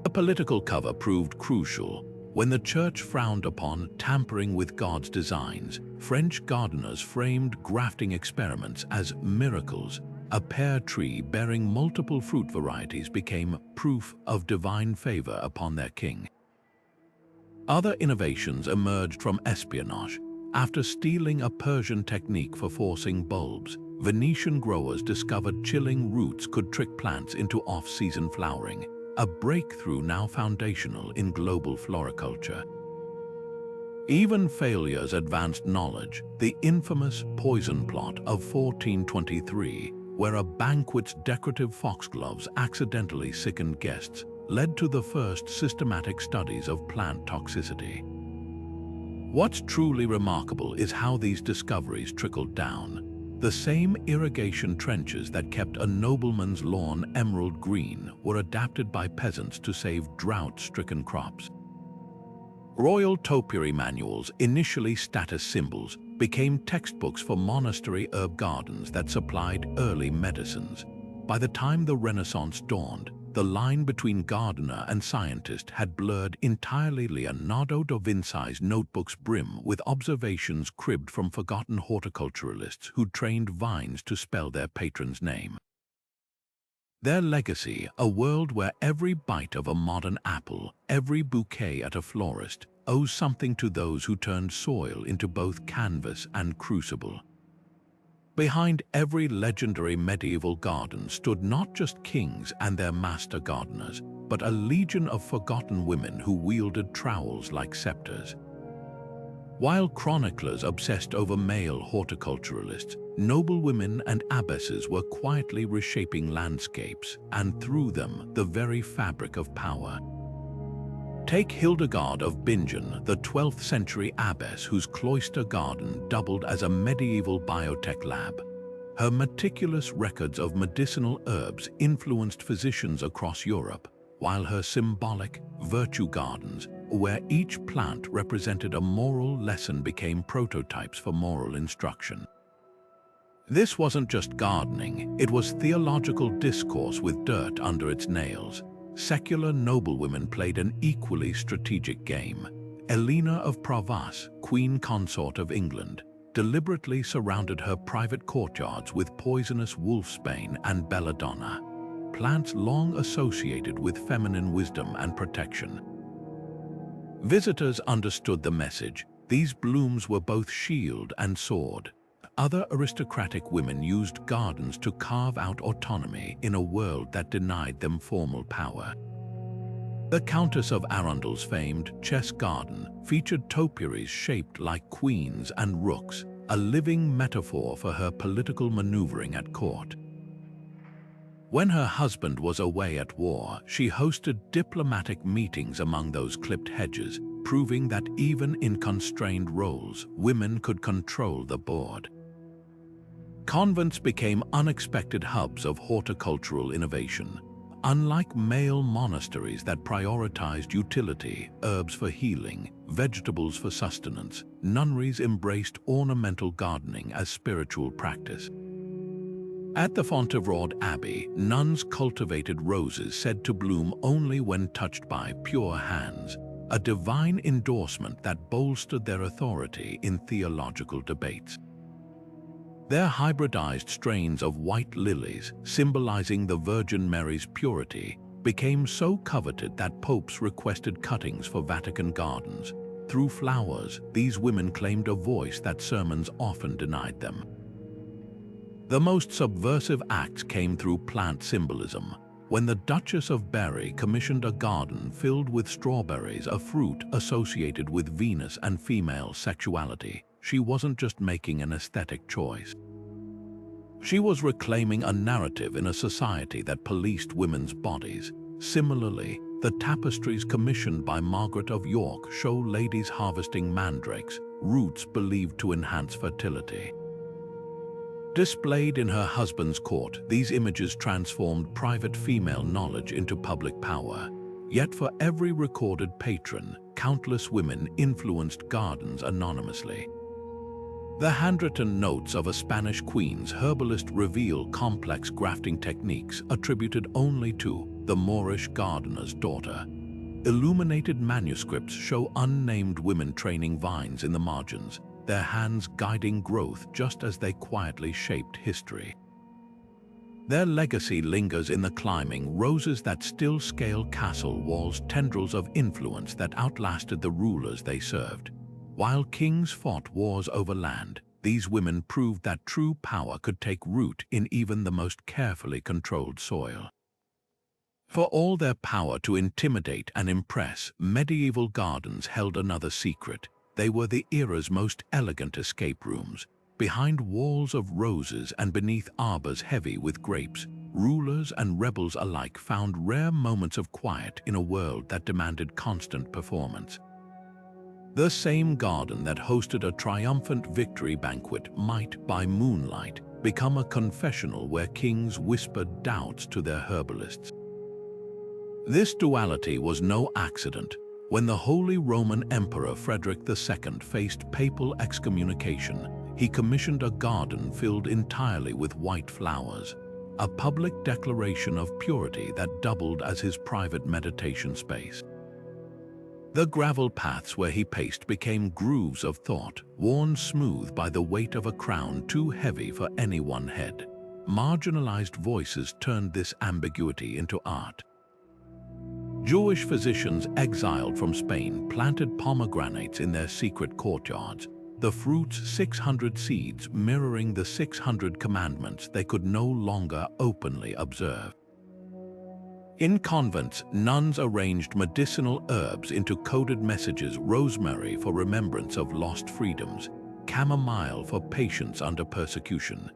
The political cover proved crucial. When the church frowned upon tampering with God's designs, French gardeners framed grafting experiments as miracles. A pear tree bearing multiple fruit varieties became proof of divine favor upon their king. Other innovations emerged from espionage. After stealing a Persian technique for forcing bulbs, Venetian growers discovered chilling roots could trick plants into off-season flowering, a breakthrough now foundational in global floriculture. Even failures advanced knowledge. The infamous poison plot of 1423, where a banquet's decorative foxgloves accidentally sickened guests, led to the first systematic studies of plant toxicity. What's truly remarkable is how these discoveries trickled down. The same irrigation trenches that kept a nobleman's lawn emerald green were adapted by peasants to save drought-stricken crops. Royal topiary manuals, initially status symbols, became textbooks for monastery herb gardens that supplied early medicines. By the time the Renaissance dawned, the line between gardener and scientist had blurred entirely. Leonardo da Vinci's notebooks brim with observations cribbed from forgotten horticulturalists who trained vines to spell their patron's name. Their legacy, a world where every bite of a modern apple, every bouquet at a florist, owes something to those who turned soil into both canvas and crucible. Behind every legendary medieval garden stood not just kings and their master gardeners, but a legion of forgotten women who wielded trowels like scepters. While chroniclers obsessed over male horticulturalists, noblewomen and abbesses were quietly reshaping landscapes, and through them, the very fabric of power. Take Hildegard of Bingen, the 12th century abbess whose cloister garden doubled as a medieval biotech lab. Her meticulous records of medicinal herbs influenced physicians across Europe, while her symbolic virtue gardens, where each plant represented a moral lesson, became prototypes for moral instruction. This wasn't just gardening, it was theological discourse with dirt under its nails. Secular noblewomen played an equally strategic game. Elena of Provence, Queen Consort of England, deliberately surrounded her private courtyards with poisonous wolfsbane and belladonna, plants long associated with feminine wisdom and protection. Visitors understood the message. These blooms were both shield and sword. Other aristocratic women used gardens to carve out autonomy in a world that denied them formal power. The Countess of Arundel's famed chess garden featured topiaries shaped like queens and rooks, a living metaphor for her political maneuvering at court. When her husband was away at war, she hosted diplomatic meetings among those clipped hedges, proving that even in constrained roles, women could control the board. Convents became unexpected hubs of horticultural innovation. Unlike male monasteries that prioritized utility, herbs for healing, vegetables for sustenance, nunneries embraced ornamental gardening as spiritual practice. At the Fontevraud Abbey, nuns cultivated roses said to bloom only when touched by pure hands, a divine endorsement that bolstered their authority in theological debates. Their hybridized strains of white lilies, symbolizing the Virgin Mary's purity, became so coveted that popes requested cuttings for Vatican gardens. Through flowers, these women claimed a voice that sermons often denied them. The most subversive acts came through plant symbolism. When the Duchess of Berry commissioned a garden filled with strawberries, a fruit associated with Venus and female sexuality, she wasn't just making an aesthetic choice. She was reclaiming a narrative in a society that policed women's bodies. Similarly, the tapestries commissioned by Margaret of York show ladies harvesting mandrakes, roots believed to enhance fertility. Displayed in her husband's court, these images transformed private female knowledge into public power. Yet for every recorded patron, countless women influenced gardens anonymously. The handwritten notes of a Spanish queen's herbalist reveal complex grafting techniques attributed only to the Moorish gardener's daughter. Illuminated manuscripts show unnamed women training vines in the margins, their hands guiding growth just as they quietly shaped history. Their legacy lingers in the climbing roses that still scale castle walls, tendrils of influence that outlasted the rulers they served. While kings fought wars over land, these women proved that true power could take root in even the most carefully controlled soil. For all their power to intimidate and impress, medieval gardens held another secret. They were the era's most elegant escape rooms. Behind walls of roses and beneath arbors heavy with grapes, rulers and rebels alike found rare moments of quiet in a world that demanded constant performance. The same garden that hosted a triumphant victory banquet might, by moonlight, become a confessional where kings whispered doubts to their herbalists. This duality was no accident. When the Holy Roman Emperor Frederick II faced papal excommunication, he commissioned a garden filled entirely with white flowers, a public declaration of purity that doubled as his private meditation space. The gravel paths where he paced became grooves of thought, worn smooth by the weight of a crown too heavy for any one head. Marginalized voices turned this ambiguity into art. Jewish physicians exiled from Spain planted pomegranates in their secret courtyards, the fruit's 600 seeds mirroring the 600 commandments they could no longer openly observe. In convents, nuns arranged medicinal herbs into coded messages: rosemary for remembrance of lost freedoms, chamomile for patience under persecution.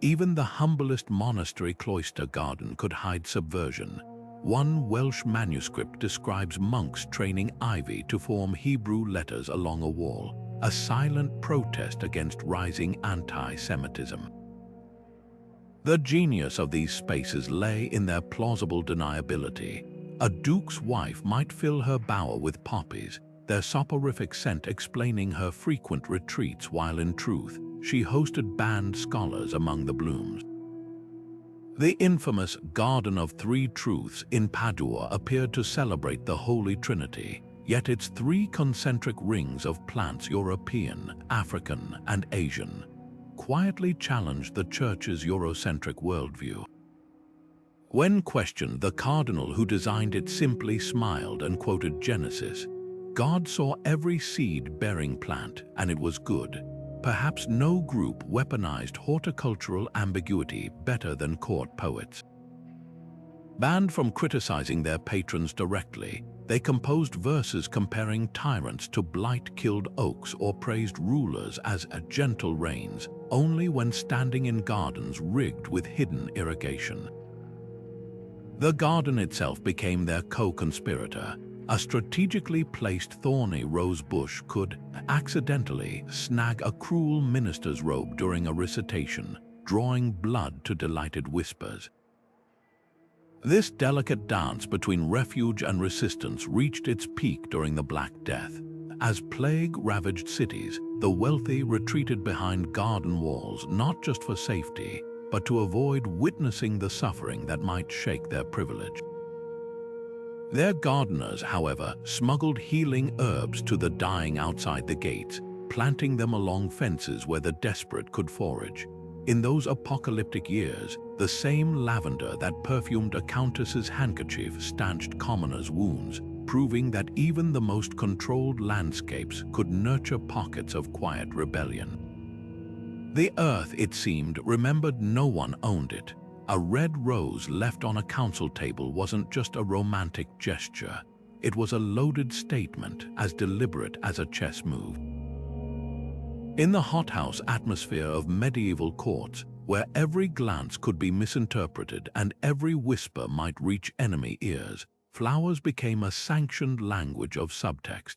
Even the humblest monastery cloister garden could hide subversion. One Welsh manuscript describes monks training ivy to form Hebrew letters along a wall, a silent protest against rising anti-Semitism. The genius of these spaces lay in their plausible deniability. A duke's wife might fill her bower with poppies, their soporific scent explaining her frequent retreats, while in truth, she hosted banned scholars among the blooms. The infamous Garden of Three Truths in Padua appeared to celebrate the Holy Trinity, yet its three concentric rings of plants, European, African, and Asian, quietly challenged the Church's Eurocentric worldview. When questioned, the cardinal who designed it simply smiled and quoted Genesis. God saw every seed-bearing plant, and it was good. Perhaps no group weaponized horticultural ambiguity better than court poets. Banned from criticizing their patrons directly, they composed verses comparing tyrants to blight-killed oaks or praised rulers as gentle rains, only when standing in gardens rigged with hidden irrigation. The garden itself became their co-conspirator. A strategically placed thorny rose bush could accidentally snag a cruel minister's robe during a recitation, drawing blood to delighted whispers. This delicate dance between refuge and resistance reached its peak during the Black Death. As plague ravaged cities, the wealthy retreated behind garden walls not just for safety, but to avoid witnessing the suffering that might shake their privilege. Their gardeners, however, smuggled healing herbs to the dying outside the gates, planting them along fences where the desperate could forage. In those apocalyptic years, the same lavender that perfumed a countess's handkerchief stanched commoners' wounds, proving that even the most controlled landscapes could nurture pockets of quiet rebellion. The earth, it seemed, remembered no one owned it. A red rose left on a council table wasn't just a romantic gesture. It was a loaded statement, as deliberate as a chess move. In the hothouse atmosphere of medieval courts, where every glance could be misinterpreted and every whisper might reach enemy ears, flowers became a sanctioned language of subtext.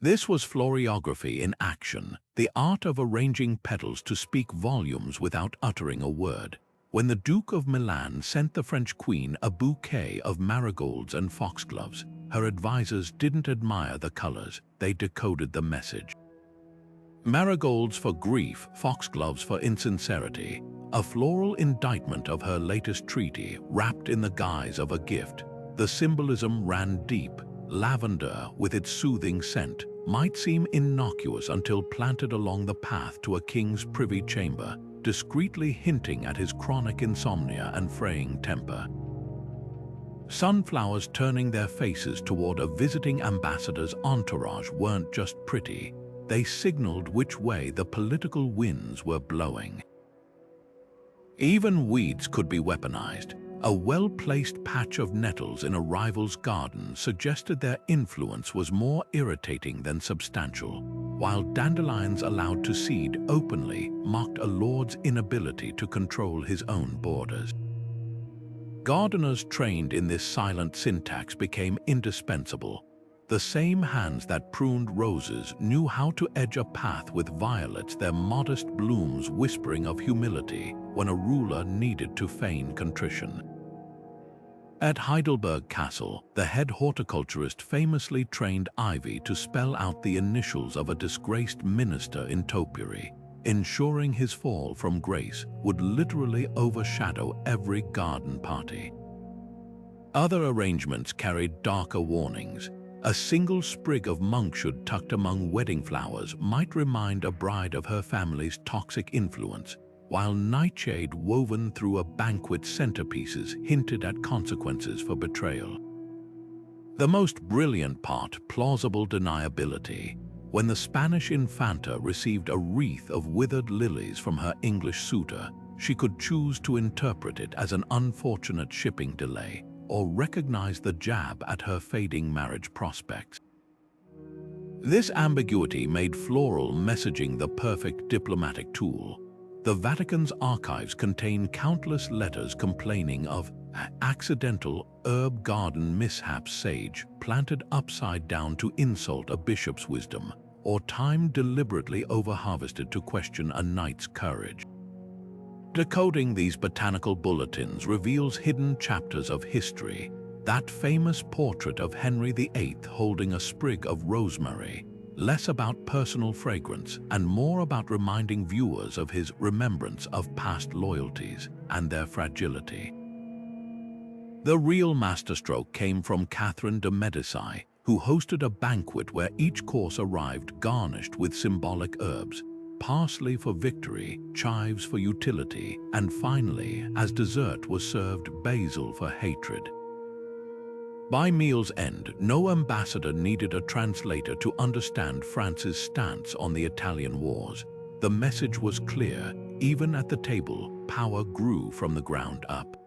This was floriography in action, the art of arranging petals to speak volumes without uttering a word. When the Duke of Milan sent the French Queen a bouquet of marigolds and foxgloves, her advisors didn't admire the colors, they decoded the message. Marigolds for grief, foxgloves for insincerity, a floral indictment of her latest treaty wrapped in the guise of a gift. The symbolism ran deep. Lavender, with its soothing scent, might seem innocuous until planted along the path to a king's privy chamber, discreetly hinting at his chronic insomnia and fraying temper. Sunflowers turning their faces toward a visiting ambassador's entourage weren't just pretty, they signaled which way the political winds were blowing. Even weeds could be weaponized. A well-placed patch of nettles in a rival's garden suggested their influence was more irritating than substantial, while dandelions allowed to seed openly mocked a lord's inability to control his own borders. Gardeners trained in this silent syntax became indispensable. The same hands that pruned roses knew how to edge a path with violets, their modest blooms whispering of humility when a ruler needed to feign contrition. At Heidelberg Castle, the head horticulturist famously trained ivy to spell out the initials of a disgraced minister in Topiary, ensuring his fall from grace would literally overshadow every garden party. Other arrangements carried darker warnings. A single sprig of monkshood tucked among wedding flowers might remind a bride of her family's toxic influence, while nightshade woven through a banquet's centerpieces hinted at consequences for betrayal. The most brilliant part, plausible deniability. When the Spanish Infanta received a wreath of withered lilies from her English suitor, she could choose to interpret it as an unfortunate shipping delay or recognize the jab at her fading marriage prospects. This ambiguity made floral messaging the perfect diplomatic tool. The Vatican's archives contain countless letters complaining of accidental herb garden mishaps, sage planted upside down to insult a bishop's wisdom, or thyme deliberately overharvested to question a knight's courage. Decoding these botanical bulletins reveals hidden chapters of history. That famous portrait of Henry VIII holding a sprig of rosemary, less about personal fragrance and more about reminding viewers of his remembrance of past loyalties and their fragility. The real masterstroke came from Catherine de Medici, who hosted a banquet where each course arrived garnished with symbolic herbs, parsley for victory, chives for utility, and finally, as dessert was served basil for hatred. By meal's end, no ambassador needed a translator to understand France's stance on the Italian wars. The message was clear: even at the table, power grew from the ground up.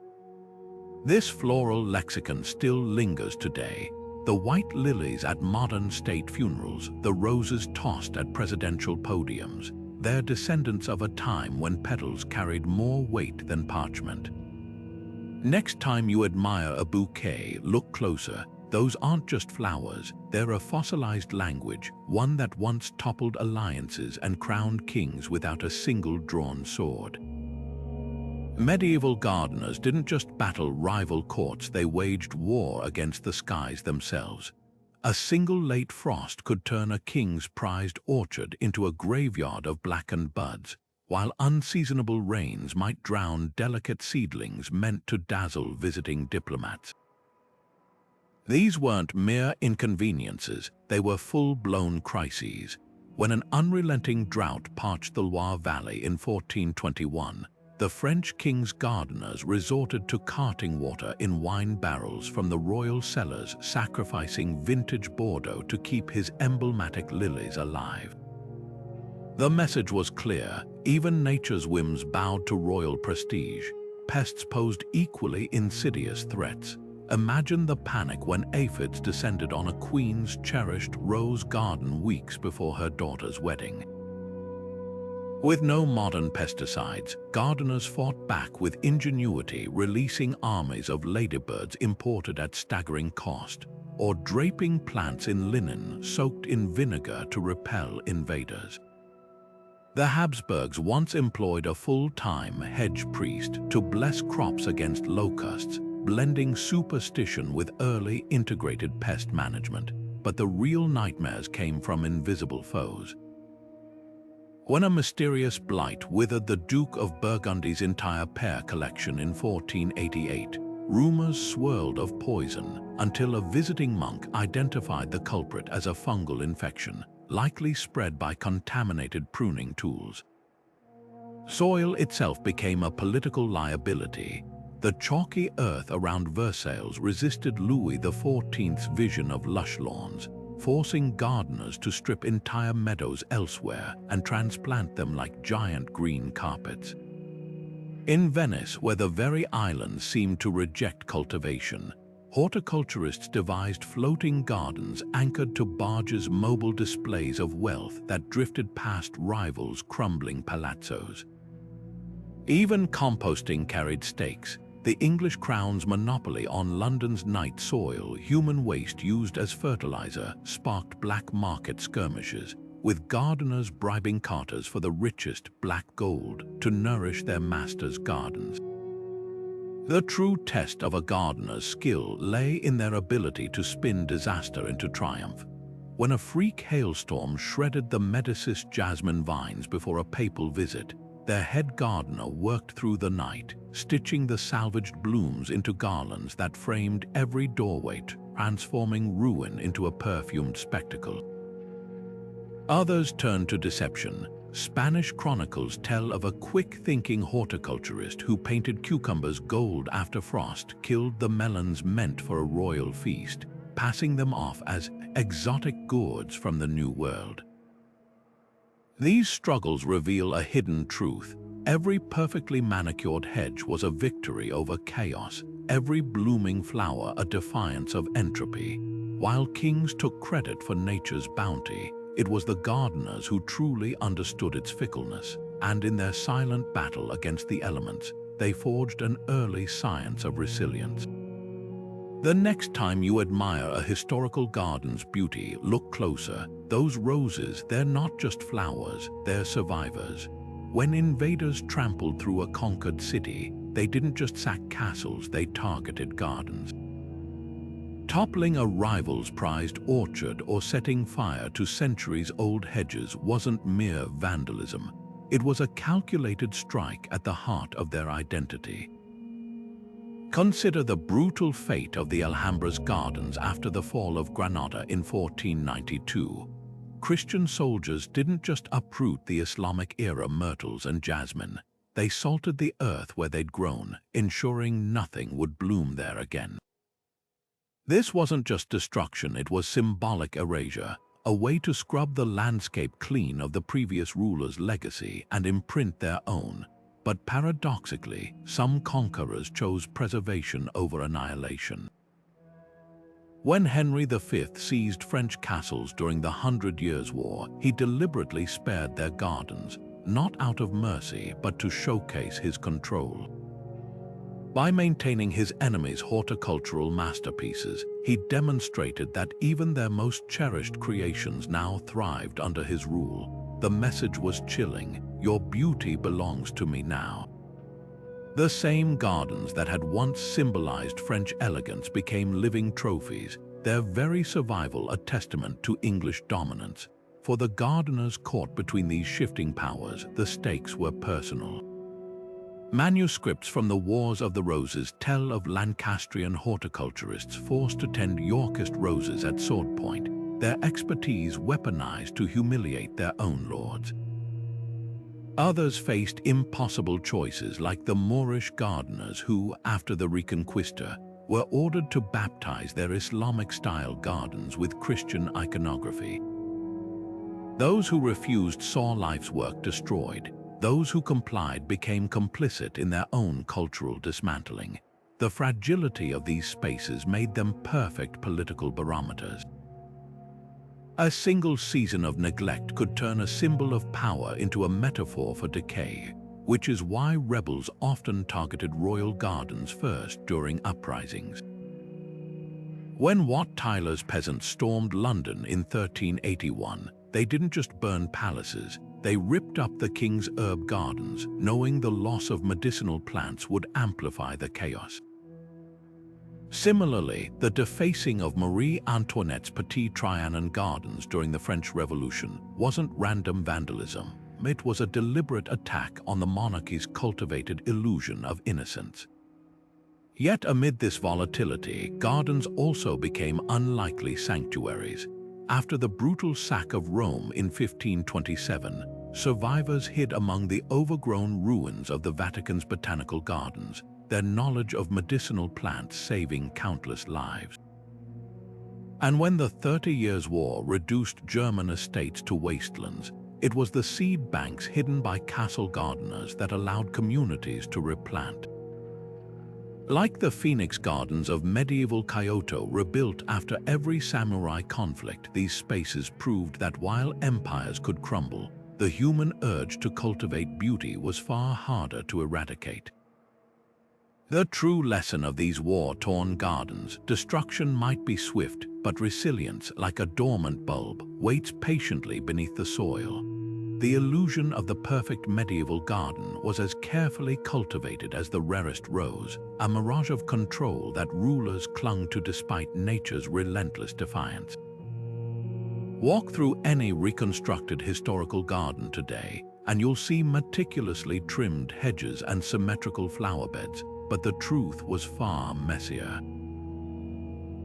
This floral lexicon still lingers today. The white lilies at modern state funerals, the roses tossed at presidential podiums, they're descendants of a time when petals carried more weight than parchment. Next time you admire a bouquet, look closer. Those aren't just flowers, they're a fossilized language, one that once toppled alliances and crowned kings without a single drawn sword. Medieval gardeners didn't just battle rival courts, they waged war against the skies themselves. A single late frost could turn a king's prized orchard into a graveyard of blackened buds, while unseasonable rains might drown delicate seedlings meant to dazzle visiting diplomats. These weren't mere inconveniences, they were full-blown crises. When an unrelenting drought parched the Loire Valley in 1421, the French king's gardeners resorted to carting water in wine barrels from the royal cellars, sacrificing vintage Bordeaux to keep his emblematic lilies alive. The message was clear: even nature's whims bowed to royal prestige. Pests posed equally insidious threats. Imagine the panic when aphids descended on a queen's cherished rose garden weeks before her daughter's wedding. With no modern pesticides, gardeners fought back with ingenuity, releasing armies of ladybirds imported at staggering cost, or draping plants in linen soaked in vinegar to repel invaders. The Habsburgs once employed a full-time hedge priest to bless crops against locusts, blending superstition with early integrated pest management. But the real nightmares came from invisible foes. When a mysterious blight withered the Duke of Burgundy's entire pear collection in 1488, rumors swirled of poison until a visiting monk identified the culprit as a fungal infection, likely spread by contaminated pruning tools. Soil itself became a political liability. The chalky earth around Versailles resisted Louis XIV's vision of lush lawns, forcing gardeners to strip entire meadows elsewhere and transplant them like giant green carpets. In Venice, where the very island seemed to reject cultivation, horticulturists devised floating gardens anchored to barges' mobile displays of wealth that drifted past rivals' crumbling palazzos. Even composting carried stakes. The English crown's monopoly on London's night soil, human waste used as fertilizer, sparked black market skirmishes, with gardeners bribing carters for the richest black gold to nourish their masters' gardens. The true test of a gardener's skill lay in their ability to spin disaster into triumph. When a freak hailstorm shredded the Medicis jasmine vines before a papal visit, their head gardener worked through the night, stitching the salvaged blooms into garlands that framed every doorway, transforming ruin into a perfumed spectacle. Others turned to deception. Spanish chronicles tell of a quick-thinking horticulturist who painted cucumbers gold after frost killed the melons meant for a royal feast, passing them off as exotic gourds from the New World. These struggles reveal a hidden truth. Every perfectly manicured hedge was a victory over chaos, every blooming flower a defiance of entropy. While kings took credit for nature's bounty, it was the gardeners who truly understood its fickleness. and in their silent battle against the elements, they forged an early science of resilience. The next time you admire a historical garden's beauty, look closer. Those roses, they're not just flowers, they're survivors. When invaders trampled through a conquered city, they didn't just sack castles, they targeted gardens. Toppling a rival's prized orchard or setting fire to centuries-old hedges wasn't mere vandalism. It was a calculated strike at the heart of their identity. Consider the brutal fate of the Alhambra's gardens after the fall of Granada in 1492. Christian soldiers didn't just uproot the Islamic-era myrtles and jasmine. They salted the earth where they'd grown, ensuring nothing would bloom there again. This wasn't just destruction, it was symbolic erasure, a way to scrub the landscape clean of the previous ruler's legacy and imprint their own. But paradoxically, some conquerors chose preservation over annihilation. When Henry V seized French castles during the 100 Years' War, he deliberately spared their gardens, not out of mercy but to showcase his control. By maintaining his enemies' horticultural masterpieces, he demonstrated that even their most cherished creations now thrived under his rule. The message was chilling: your beauty belongs to me now. The same gardens that had once symbolized French elegance became living trophies, their very survival a testament to English dominance. For the gardeners caught between these shifting powers, the stakes were personal. Manuscripts from the Wars of the Roses tell of Lancastrian horticulturists forced to tend Yorkist roses at sword point, their expertise weaponized to humiliate their own lords. Others faced impossible choices, like the Moorish gardeners who, after the Reconquista, were ordered to baptize their Islamic-style gardens with Christian iconography. Those who refused saw life's work destroyed. Those who complied became complicit in their own cultural dismantling. The fragility of these spaces made them perfect political barometers. A single season of neglect could turn a symbol of power into a metaphor for decay, which is why rebels often targeted royal gardens first during uprisings. When Wat Tyler's peasants stormed London in 1381, they didn't just burn palaces, they ripped up the king's herb gardens, knowing the loss of medicinal plants would amplify the chaos. Similarly, the defacing of Marie Antoinette's Petit Trianon gardens during the French Revolution wasn't random vandalism. It was a deliberate attack on the monarchy's cultivated illusion of innocence. Yet amid this volatility, gardens also became unlikely sanctuaries. After the brutal sack of Rome in 1527, survivors hid among the overgrown ruins of the Vatican's botanical gardens, their knowledge of medicinal plants saving countless lives. And when the 30 Years' War reduced German estates to wastelands, it was the seed banks hidden by castle gardeners that allowed communities to replant. Like the Phoenix Gardens of medieval Kyoto, rebuilt after every samurai conflict, these spaces proved that while empires could crumble, the human urge to cultivate beauty was far harder to eradicate. The true lesson of these war-torn gardens: destruction might be swift, but resilience, like a dormant bulb, waits patiently beneath the soil. The illusion of the perfect medieval garden was as carefully cultivated as the rarest rose, a mirage of control that rulers clung to despite nature's relentless defiance. Walk through any reconstructed historical garden today, and you'll see meticulously trimmed hedges and symmetrical flower beds, but the truth was far messier.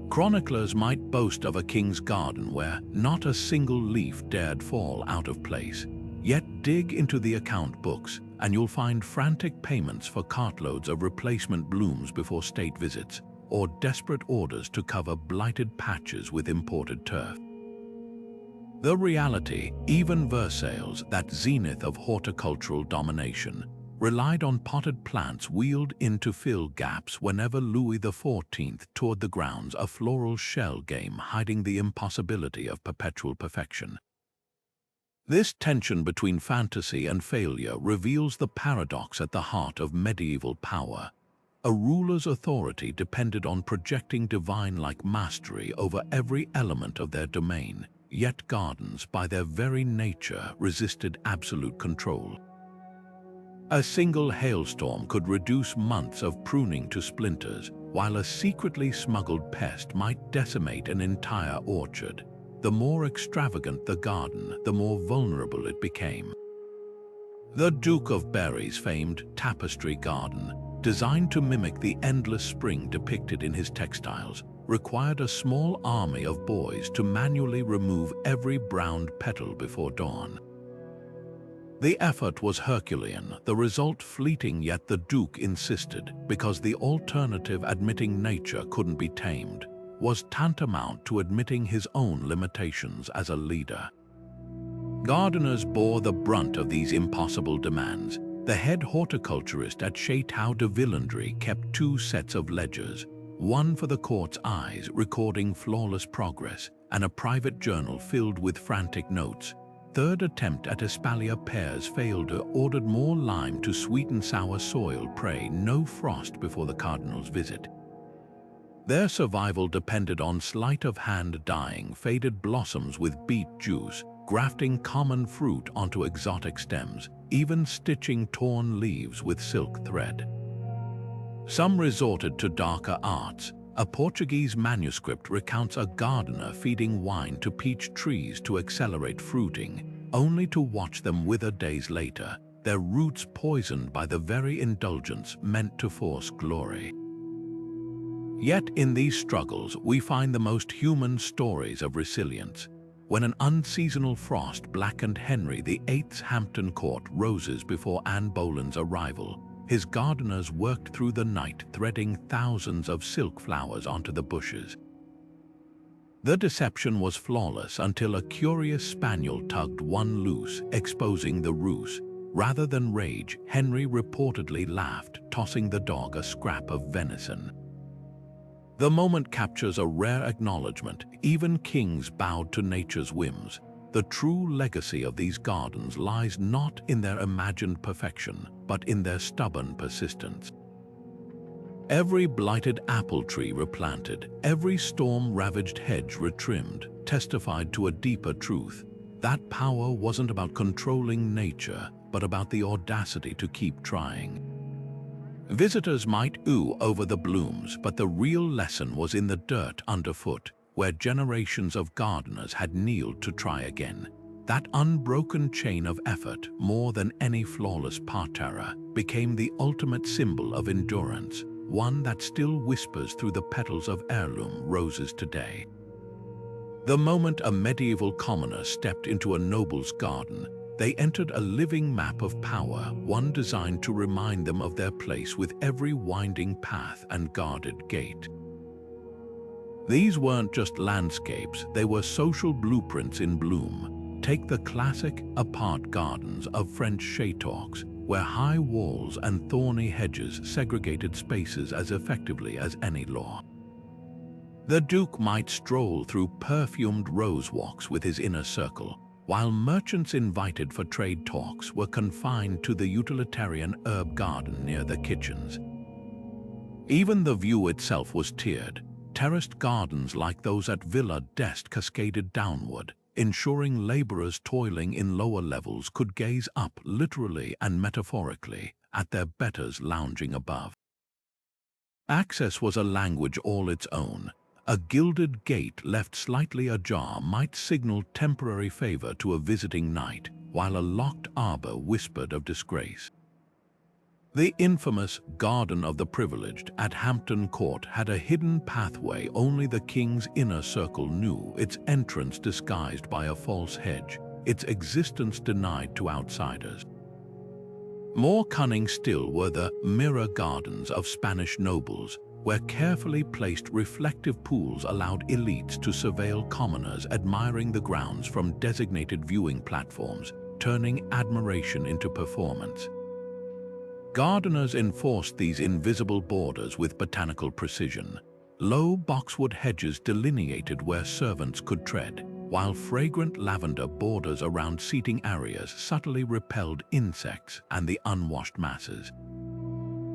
Chroniclers might boast of a king's garden where not a single leaf dared fall out of place. Yet dig into the account books, and you'll find frantic payments for cartloads of replacement blooms before state visits, or desperate orders to cover blighted patches with imported turf. The reality, even Versailles, that zenith of horticultural domination, relied on potted plants wheeled in to fill gaps whenever Louis XIV toured the grounds, a floral shell game hiding the impossibility of perpetual perfection. This tension between fantasy and failure reveals the paradox at the heart of medieval power. A ruler's authority depended on projecting divine-like mastery over every element of their domain, yet gardens, by their very nature, resisted absolute control. A single hailstorm could reduce months of pruning to splinters, while a secretly smuggled pest might decimate an entire orchard. The more extravagant the garden, the more vulnerable it became. The Duke of Berry's famed tapestry garden, designed to mimic the endless spring depicted in his textiles, required a small army of boys to manually remove every browned petal before dawn. The effort was Herculean, the result fleeting, yet the Duke insisted, because the alternative, admitting nature couldn't be tamed, was tantamount to admitting his own limitations as a leader. Gardeners bore the brunt of these impossible demands. The head horticulturist at Château de Villandry kept 2 sets of ledgers, one for the court's eyes recording flawless progress, and a private journal filled with frantic notes. Third attempt at espalier pears failed. Ordered more lime to sweeten sour soil. Pray no frost before the cardinal's visit. Their survival depended on sleight of hand dyeing faded blossoms with beet juice, grafting common fruit onto exotic stems, even stitching torn leaves with silk thread. Some resorted to darker arts. A Portuguese manuscript recounts a gardener feeding wine to peach trees to accelerate fruiting, only to watch them wither days later, their roots poisoned by the very indulgence meant to force glory. Yet in these struggles we find the most human stories of resilience. When an unseasonal frost blackened Henry VIII's Hampton Court roses before Anne Boleyn's arrival, his gardeners worked through the night, threading thousands of silk flowers onto the bushes. The deception was flawless until a curious spaniel tugged one loose, exposing the ruse. Rather than rage, Henry reportedly laughed, tossing the dog a scrap of venison. The moment captures a rare acknowledgement. Even kings bowed to nature's whims. The true legacy of these gardens lies not in their imagined perfection, but in their stubborn persistence. Every blighted apple tree replanted, every storm-ravaged hedge retrimmed, testified to a deeper truth. That power wasn't about controlling nature, but about the audacity to keep trying. Visitors might ooh over the blooms, but the real lesson was in the dirt underfoot, where generations of gardeners had kneeled to try again. That unbroken chain of effort, more than any flawless parterre, became the ultimate symbol of endurance, one that still whispers through the petals of heirloom roses today. The moment a medieval commoner stepped into a noble's garden, they entered a living map of power, one designed to remind them of their place with every winding path and guarded gate. These weren't just landscapes, they were social blueprints in bloom. Take the classic apart gardens of French chateaux, where high walls and thorny hedges segregated spaces as effectively as any law. The Duke might stroll through perfumed rose walks with his inner circle, while merchants invited for trade talks were confined to the utilitarian herb garden near the kitchens. Even the view itself was tiered. Terraced gardens like those at Villa d'Este cascaded downward, ensuring laborers toiling in lower levels could gaze up literally and metaphorically at their betters lounging above. Access was a language all its own. A gilded gate left slightly ajar might signal temporary favor to a visiting knight, while a locked arbor whispered of disgrace. The infamous Garden of the Privileged at Hampton Court had a hidden pathway only the king's inner circle knew, its entrance disguised by a false hedge, its existence denied to outsiders. More cunning still were the mirror gardens of Spanish nobles, where carefully placed reflective pools allowed elites to surveil commoners admiring the grounds from designated viewing platforms, turning admiration into performance. Gardeners enforced these invisible borders with botanical precision. Low boxwood hedges delineated where servants could tread, while fragrant lavender borders around seating areas subtly repelled insects and the unwashed masses.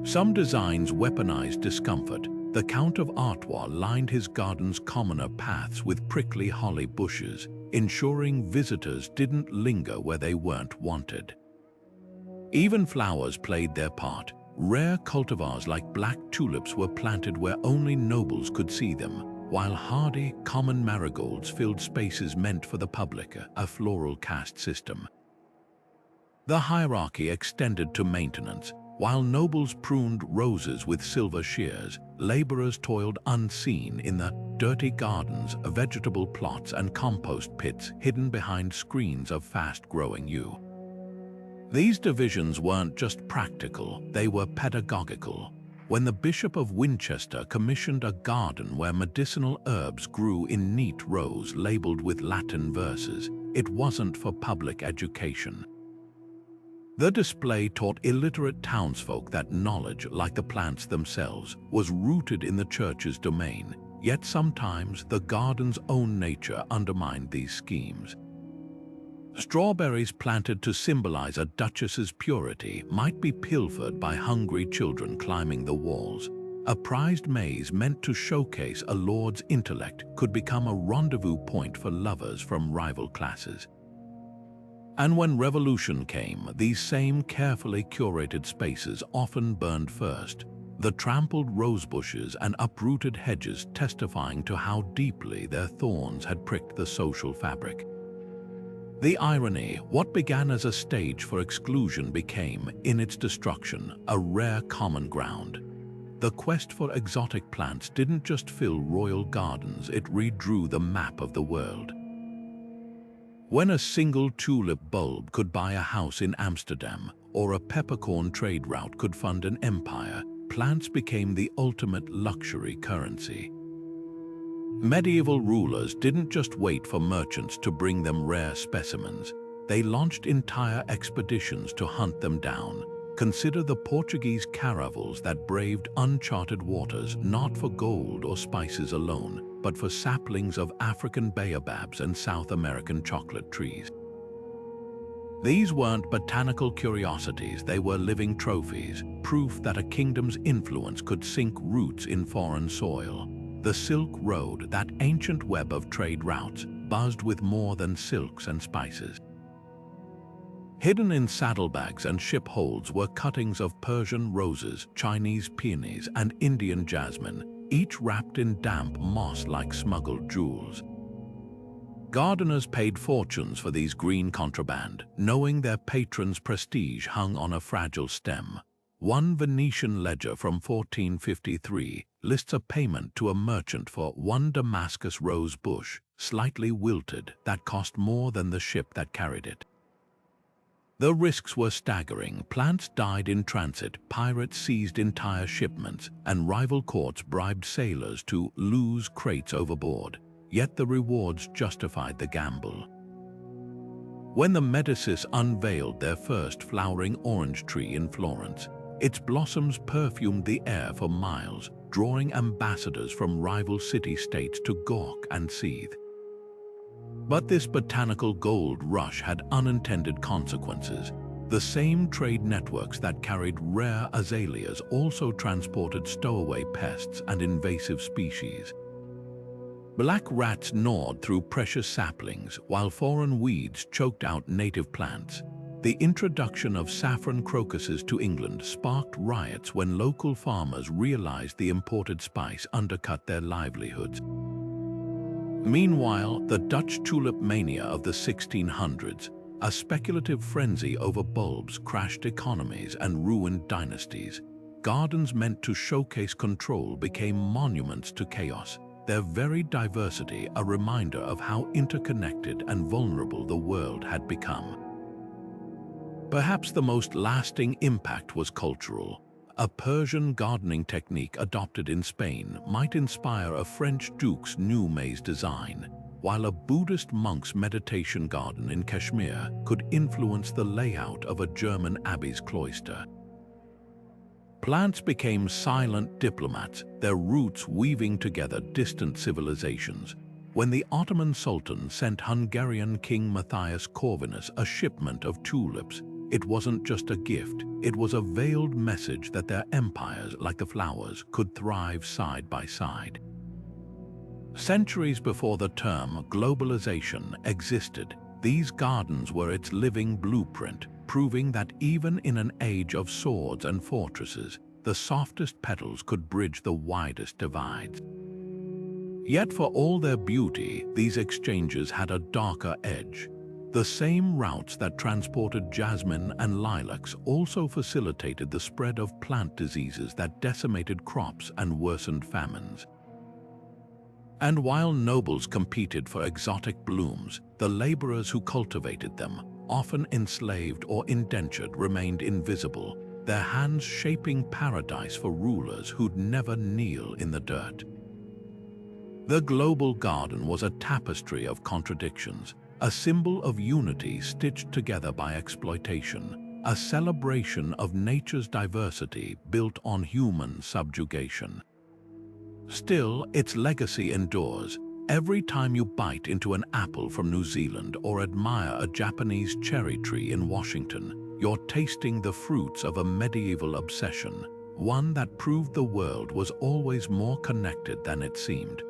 Some designs weaponized discomfort. The Count of Artois lined his garden's commoner paths with prickly holly bushes, ensuring visitors didn't linger where they weren't wanted. Even flowers played their part. Rare cultivars like black tulips were planted where only nobles could see them, while hardy, common marigolds filled spaces meant for the public, a floral caste system. The hierarchy extended to maintenance. While nobles pruned roses with silver shears, laborers toiled unseen in the dirty gardens, vegetable plots and compost pits hidden behind screens of fast-growing yew. These divisions weren't just practical, they were pedagogical. When the Bishop of Winchester commissioned a garden where medicinal herbs grew in neat rows labeled with Latin verses, it wasn't for public education. The display taught illiterate townsfolk that knowledge, like the plants themselves, was rooted in the church's domain, yet sometimes the garden's own nature undermined these schemes. Strawberries planted to symbolize a duchess's purity might be pilfered by hungry children climbing the walls. A prized maize meant to showcase a lord's intellect could become a rendezvous point for lovers from rival classes. And when revolution came, these same carefully curated spaces often burned first, the trampled rosebushes and uprooted hedges testifying to how deeply their thorns had pricked the social fabric. The irony, what began as a stage for exclusion became, in its destruction, a rare common ground. The quest for exotic plants didn't just fill royal gardens, it redrew the map of the world. When a single tulip bulb could buy a house in Amsterdam, or a peppercorn trade route could fund an empire, plants became the ultimate luxury currency. Medieval rulers didn't just wait for merchants to bring them rare specimens. They launched entire expeditions to hunt them down. Consider the Portuguese caravels that braved uncharted waters not for gold or spices alone, but for saplings of African baobabs and South American chocolate trees. These weren't botanical curiosities, they were living trophies, proof that a kingdom's influence could sink roots in foreign soil. The Silk Road, that ancient web of trade routes, buzzed with more than silks and spices. Hidden in saddlebags and ship holds were cuttings of Persian roses, Chinese peonies, and Indian jasmine, each wrapped in damp moss like smuggled jewels. Gardeners paid fortunes for these green contraband, knowing their patron's prestige hung on a fragile stem. One Venetian ledger from 1453 lists a payment to a merchant for one Damascus rose bush, slightly wilted, that cost more than the ship that carried it. The risks were staggering. Plants died in transit, pirates seized entire shipments, and rival courts bribed sailors to lose crates overboard. Yet the rewards justified the gamble. When the Medicis unveiled their first flowering orange tree in Florence, its blossoms perfumed the air for miles, drawing ambassadors from rival city-states to gawk and seethe. But this botanical gold rush had unintended consequences. The same trade networks that carried rare azaleas also transported stowaway pests and invasive species. Black rats gnawed through precious saplings, while foreign weeds choked out native plants. The introduction of saffron crocuses to England sparked riots when local farmers realized the imported spice undercut their livelihoods. Meanwhile, the Dutch tulip mania of the 1600s, a speculative frenzy over bulbs, crashed economies and ruined dynasties. Gardens meant to showcase control became monuments to chaos, their very diversity a reminder of how interconnected and vulnerable the world had become. Perhaps the most lasting impact was cultural. A Persian gardening technique adopted in Spain might inspire a French duke's new maze design, while a Buddhist monk's meditation garden in Kashmir could influence the layout of a German abbey's cloister. Plants became silent diplomats, their roots weaving together distant civilizations. When the Ottoman Sultan sent Hungarian King Matthias Corvinus a shipment of tulips, it wasn't just a gift, it was a veiled message that their empires, like the flowers, could thrive side by side. Centuries before the term globalization existed, these gardens were its living blueprint, proving that even in an age of swords and fortresses, the softest petals could bridge the widest divides. Yet for all their beauty, these exchanges had a darker edge. The same routes that transported jasmine and lilacs also facilitated the spread of plant diseases that decimated crops and worsened famines. And while nobles competed for exotic blooms, the laborers who cultivated them, often enslaved or indentured, remained invisible, their hands shaping paradise for rulers who'd never kneel in the dirt. The global garden was a tapestry of contradictions, a symbol of unity stitched together by exploitation, a celebration of nature's diversity built on human subjugation. Still, its legacy endures. Every time you bite into an apple from New Zealand or admire a Japanese cherry tree in Washington, you're tasting the fruits of a medieval obsession, one that proved the world was always more connected than it seemed.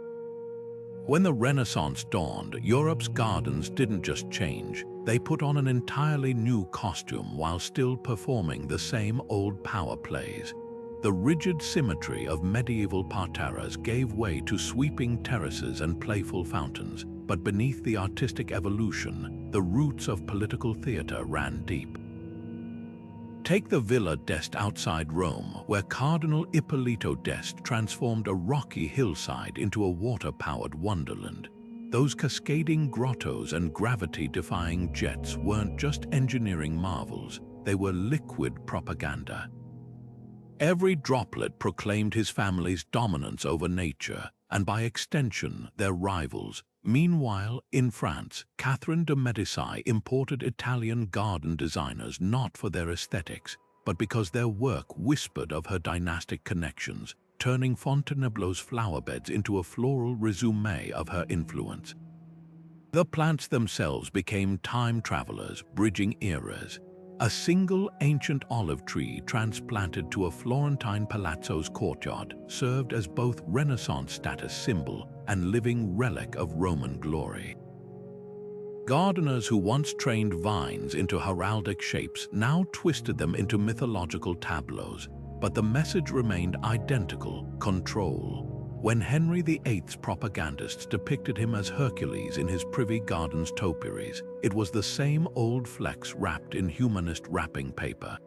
When the Renaissance dawned, Europe's gardens didn't just change, they put on an entirely new costume while still performing the same old power plays. The rigid symmetry of medieval parterres gave way to sweeping terraces and playful fountains, but beneath the artistic evolution, the roots of political theater ran deep. Take the Villa d'Este outside Rome, where Cardinal Ippolito d'Este transformed a rocky hillside into a water-powered wonderland. Those cascading grottos and gravity-defying jets weren't just engineering marvels, they were liquid propaganda. Every droplet proclaimed his family's dominance over nature, and by extension, their rivals. Meanwhile, in France, Catherine de' Medici imported Italian garden designers not for their aesthetics, but because their work whispered of her dynastic connections, turning Fontainebleau's flowerbeds into a floral resume of her influence. The plants themselves became time travelers, bridging eras. A single ancient olive tree transplanted to a Florentine palazzo's courtyard served as both Renaissance status symbol and living relic of Roman glory. Gardeners who once trained vines into heraldic shapes now twisted them into mythological tableaus, but the message remained identical: control. When Henry VIII's propagandists depicted him as Hercules in his Privy Gardens topiaries, it was the same old flex wrapped in humanist wrapping paper.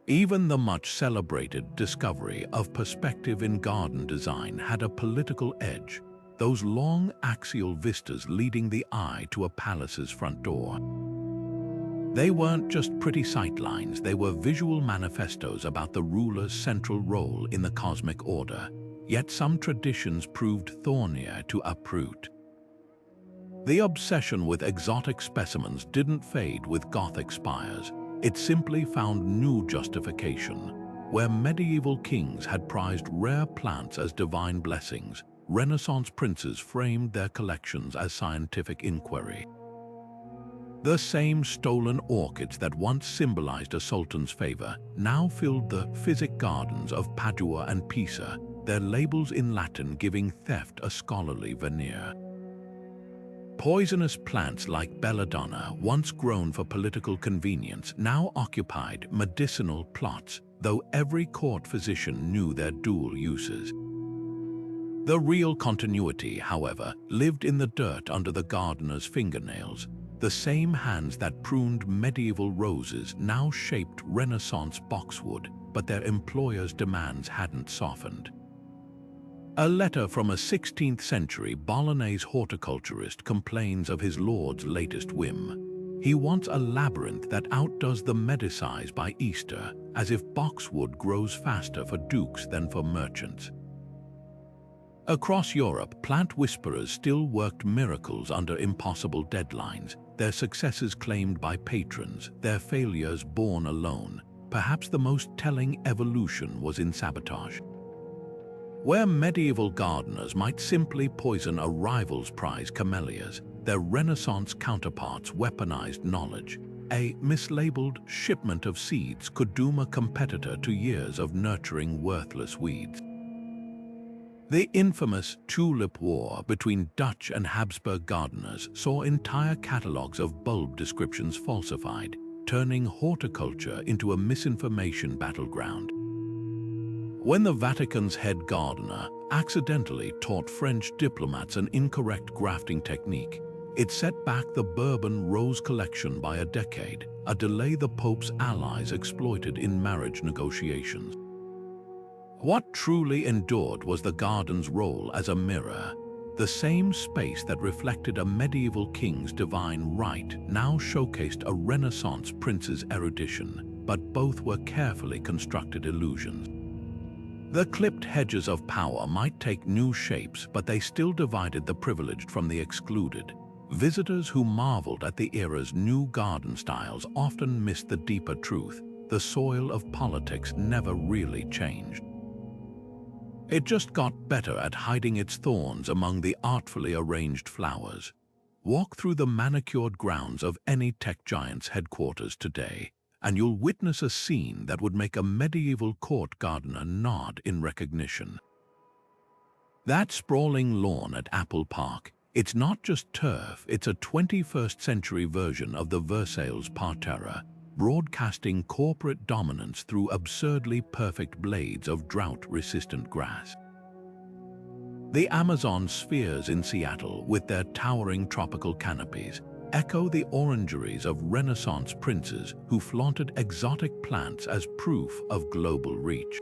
Even the much-celebrated discovery of perspective in garden design had a political edge, those long axial vistas leading the eye to a palace's front door. They weren't just pretty sightlines, they were visual manifestos about the ruler's central role in the cosmic order. Yet some traditions proved thornier to uproot. The obsession with exotic specimens didn't fade with Gothic spires. It simply found new justification. Where medieval kings had prized rare plants as divine blessings, Renaissance princes framed their collections as scientific inquiry. The same stolen orchids that once symbolized a sultan's favor now filled the physic gardens of Padua and Pisa, their labels in Latin giving theft a scholarly veneer. Poisonous plants like belladonna, once grown for political convenience, now occupied medicinal plots, though every court physician knew their dual uses. The real continuity, however, lived in the dirt under the gardener's fingernails. The same hands that pruned medieval roses now shaped Renaissance boxwood, but their employers' demands hadn't softened. A letter from a 16th century Bolognese horticulturist complains of his lord's latest whim. He wants a labyrinth that outdoes the Medicis by Easter, as if boxwood grows faster for dukes than for merchants. Across Europe, plant whisperers still worked miracles under impossible deadlines, their successes claimed by patrons, their failures borne alone. Perhaps the most telling evolution was in sabotage. Where medieval gardeners might simply poison a rival's prize camellias, their Renaissance counterparts weaponized knowledge. A mislabeled shipment of seeds could doom a competitor to years of nurturing worthless weeds. The infamous Tulip War between Dutch and Habsburg gardeners saw entire catalogues of bulb descriptions falsified, turning horticulture into a misinformation battleground. When the Vatican's head gardener accidentally taught French diplomats an incorrect grafting technique, it set back the Bourbon Rose collection by a decade, a delay the Pope's allies exploited in marriage negotiations. What truly endured was the garden's role as a mirror. The same space that reflected a medieval king's divine right now showcased a Renaissance prince's erudition, but both were carefully constructed illusions. The clipped hedges of power might take new shapes, but they still divided the privileged from the excluded. Visitors who marveled at the era's new garden styles often missed the deeper truth: the soil of politics never really changed. It just got better at hiding its thorns among the artfully arranged flowers. Walk through the manicured grounds of any tech giant's headquarters today, and you'll witness a scene that would make a medieval court gardener nod in recognition. That sprawling lawn at Apple Park, it's not just turf, it's a 21st century version of the Versailles parterre, broadcasting corporate dominance through absurdly perfect blades of drought-resistant grass. The Amazon spheres in Seattle, with their towering tropical canopies, echo the orangeries of Renaissance princes who flaunted exotic plants as proof of global reach.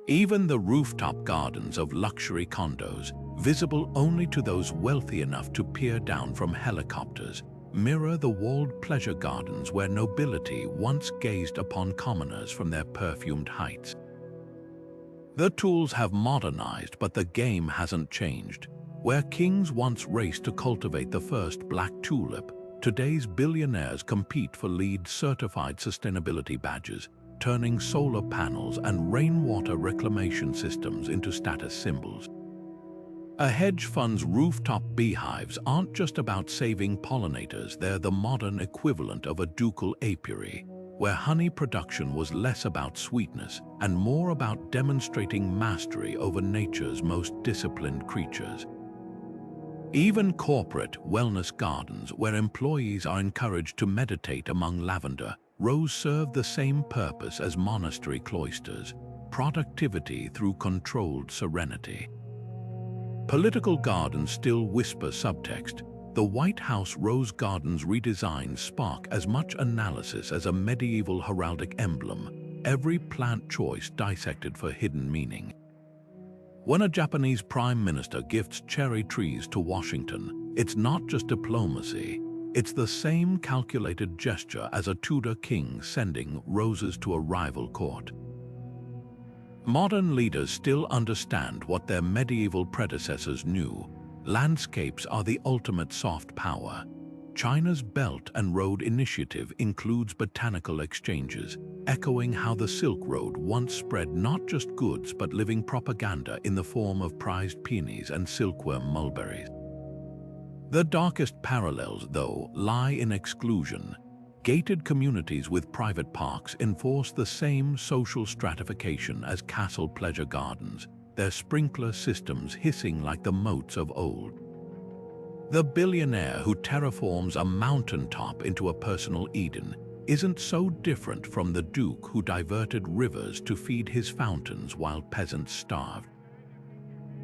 Even the rooftop gardens of luxury condos, visible only to those wealthy enough to peer down from helicopters, mirror the walled pleasure gardens where nobility once gazed upon commoners from their perfumed heights. The tools have modernized, but the game hasn't changed. Where kings once raced to cultivate the first black tulip, today's billionaires compete for LEED certified sustainability badges, turning solar panels and rainwater reclamation systems into status symbols. A hedge fund's rooftop beehives aren't just about saving pollinators, they're the modern equivalent of a ducal apiary, where honey production was less about sweetness and more about demonstrating mastery over nature's most disciplined creatures. Even corporate wellness gardens, where employees are encouraged to meditate among lavender, rose serve the same purpose as monastery cloisters: productivity through controlled serenity. Political gardens still whisper subtext. The White House Rose Garden's redesigns spark as much analysis as a medieval heraldic emblem, every plant choice dissected for hidden meaning. When a Japanese prime minister gifts cherry trees to Washington, it's not just diplomacy, it's the same calculated gesture as a Tudor king sending roses to a rival court. Modern leaders still understand what their medieval predecessors knew: landscapes are the ultimate soft power. China's Belt and Road Initiative includes botanical exchanges, echoing how the Silk Road once spread not just goods but living propaganda in the form of prized peonies and silkworm mulberries. The darkest parallels, though, lie in exclusion. Gated communities with private parks enforce the same social stratification as castle pleasure gardens, their sprinkler systems hissing like the moats of old. The billionaire who terraforms a mountaintop into a personal Eden isn't so different from the duke who diverted rivers to feed his fountains while peasants starved.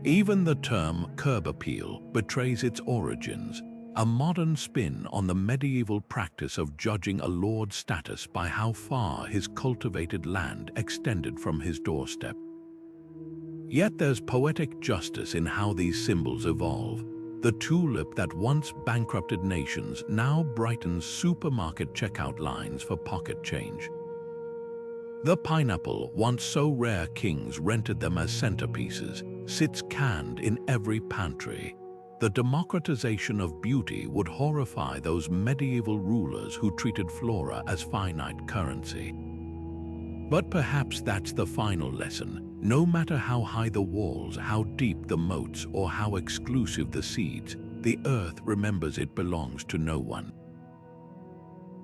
Even the term curb appeal betrays its origins, a modern spin on the medieval practice of judging a lord's status by how far his cultivated land extended from his doorstep. Yet there's poetic justice in how these symbols evolve. The tulip that once bankrupted nations now brightens supermarket checkout lines for pocket change. The pineapple, once so rare kings rented them as centerpieces, sits canned in every pantry. The democratization of beauty would horrify those medieval rulers who treated flora as finite currency. But perhaps that's the final lesson. No matter how high the walls, how deep the moats, or how exclusive the seeds, the earth remembers it belongs to no one.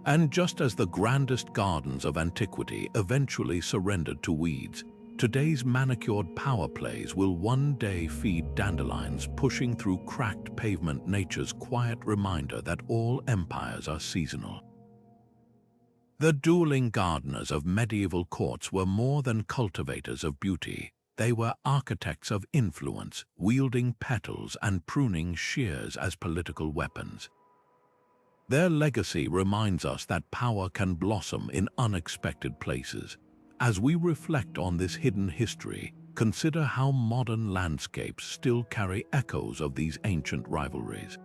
And just as the grandest gardens of antiquity eventually surrendered to weeds, today's manicured power plays will one day feed dandelions pushing through cracked pavement, nature's quiet reminder that all empires are seasonal. The dueling gardeners of medieval courts were more than cultivators of beauty. They were architects of influence, wielding petals and pruning shears as political weapons. Their legacy reminds us that power can blossom in unexpected places. As we reflect on this hidden history, consider how modern landscapes still carry echoes of these ancient rivalries.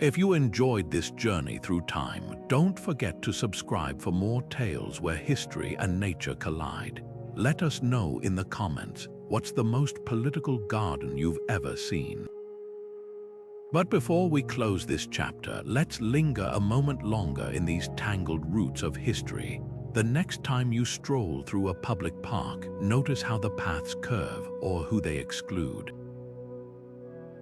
If you enjoyed this journey through time, don't forget to subscribe for more tales where history and nature collide. Let us know in the comments, what's the most political garden you've ever seen? But before we close this chapter, let's linger a moment longer in these tangled roots of history. The next time you stroll through a public park, notice how the paths curve or who they exclude.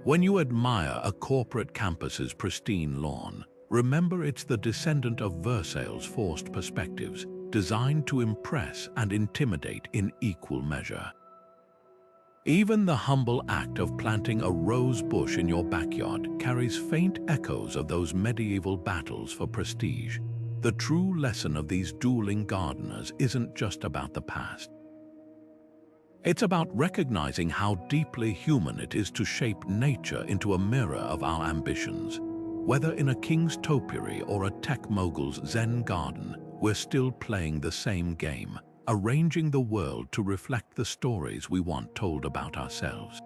When you admire a corporate campus's pristine lawn, remember it's the descendant of Versailles' forced perspectives, designed to impress and intimidate in equal measure. Even the humble act of planting a rose bush in your backyard carries faint echoes of those medieval battles for prestige. The true lesson of these dueling gardeners isn't just about the past. It's about recognizing how deeply human it is to shape nature into a mirror of our ambitions. Whether in a king's topiary or a tech mogul's Zen garden, we're still playing the same game, arranging the world to reflect the stories we want told about ourselves.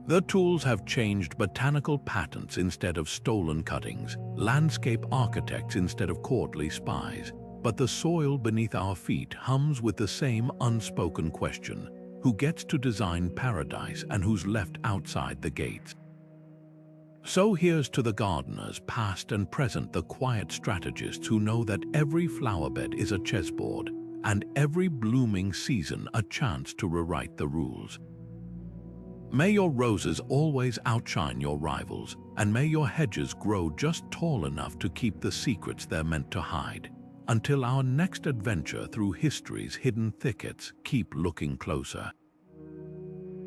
The tools have changed: botanical patents instead of stolen cuttings, landscape architects instead of courtly spies. But the soil beneath our feet hums with the same unspoken question: who gets to design paradise and who's left outside the gates? So here's to the gardeners, past and present, the quiet strategists who know that every flowerbed is a chessboard, and every blooming season a chance to rewrite the rules. May your roses always outshine your rivals, and may your hedges grow just tall enough to keep the secrets they're meant to hide. Until our next adventure through history's hidden thickets, keep looking closer.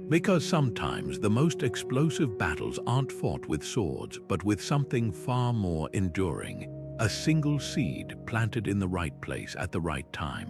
Because sometimes the most explosive battles aren't fought with swords, but with something far more enduring: a single seed planted in the right place at the right time.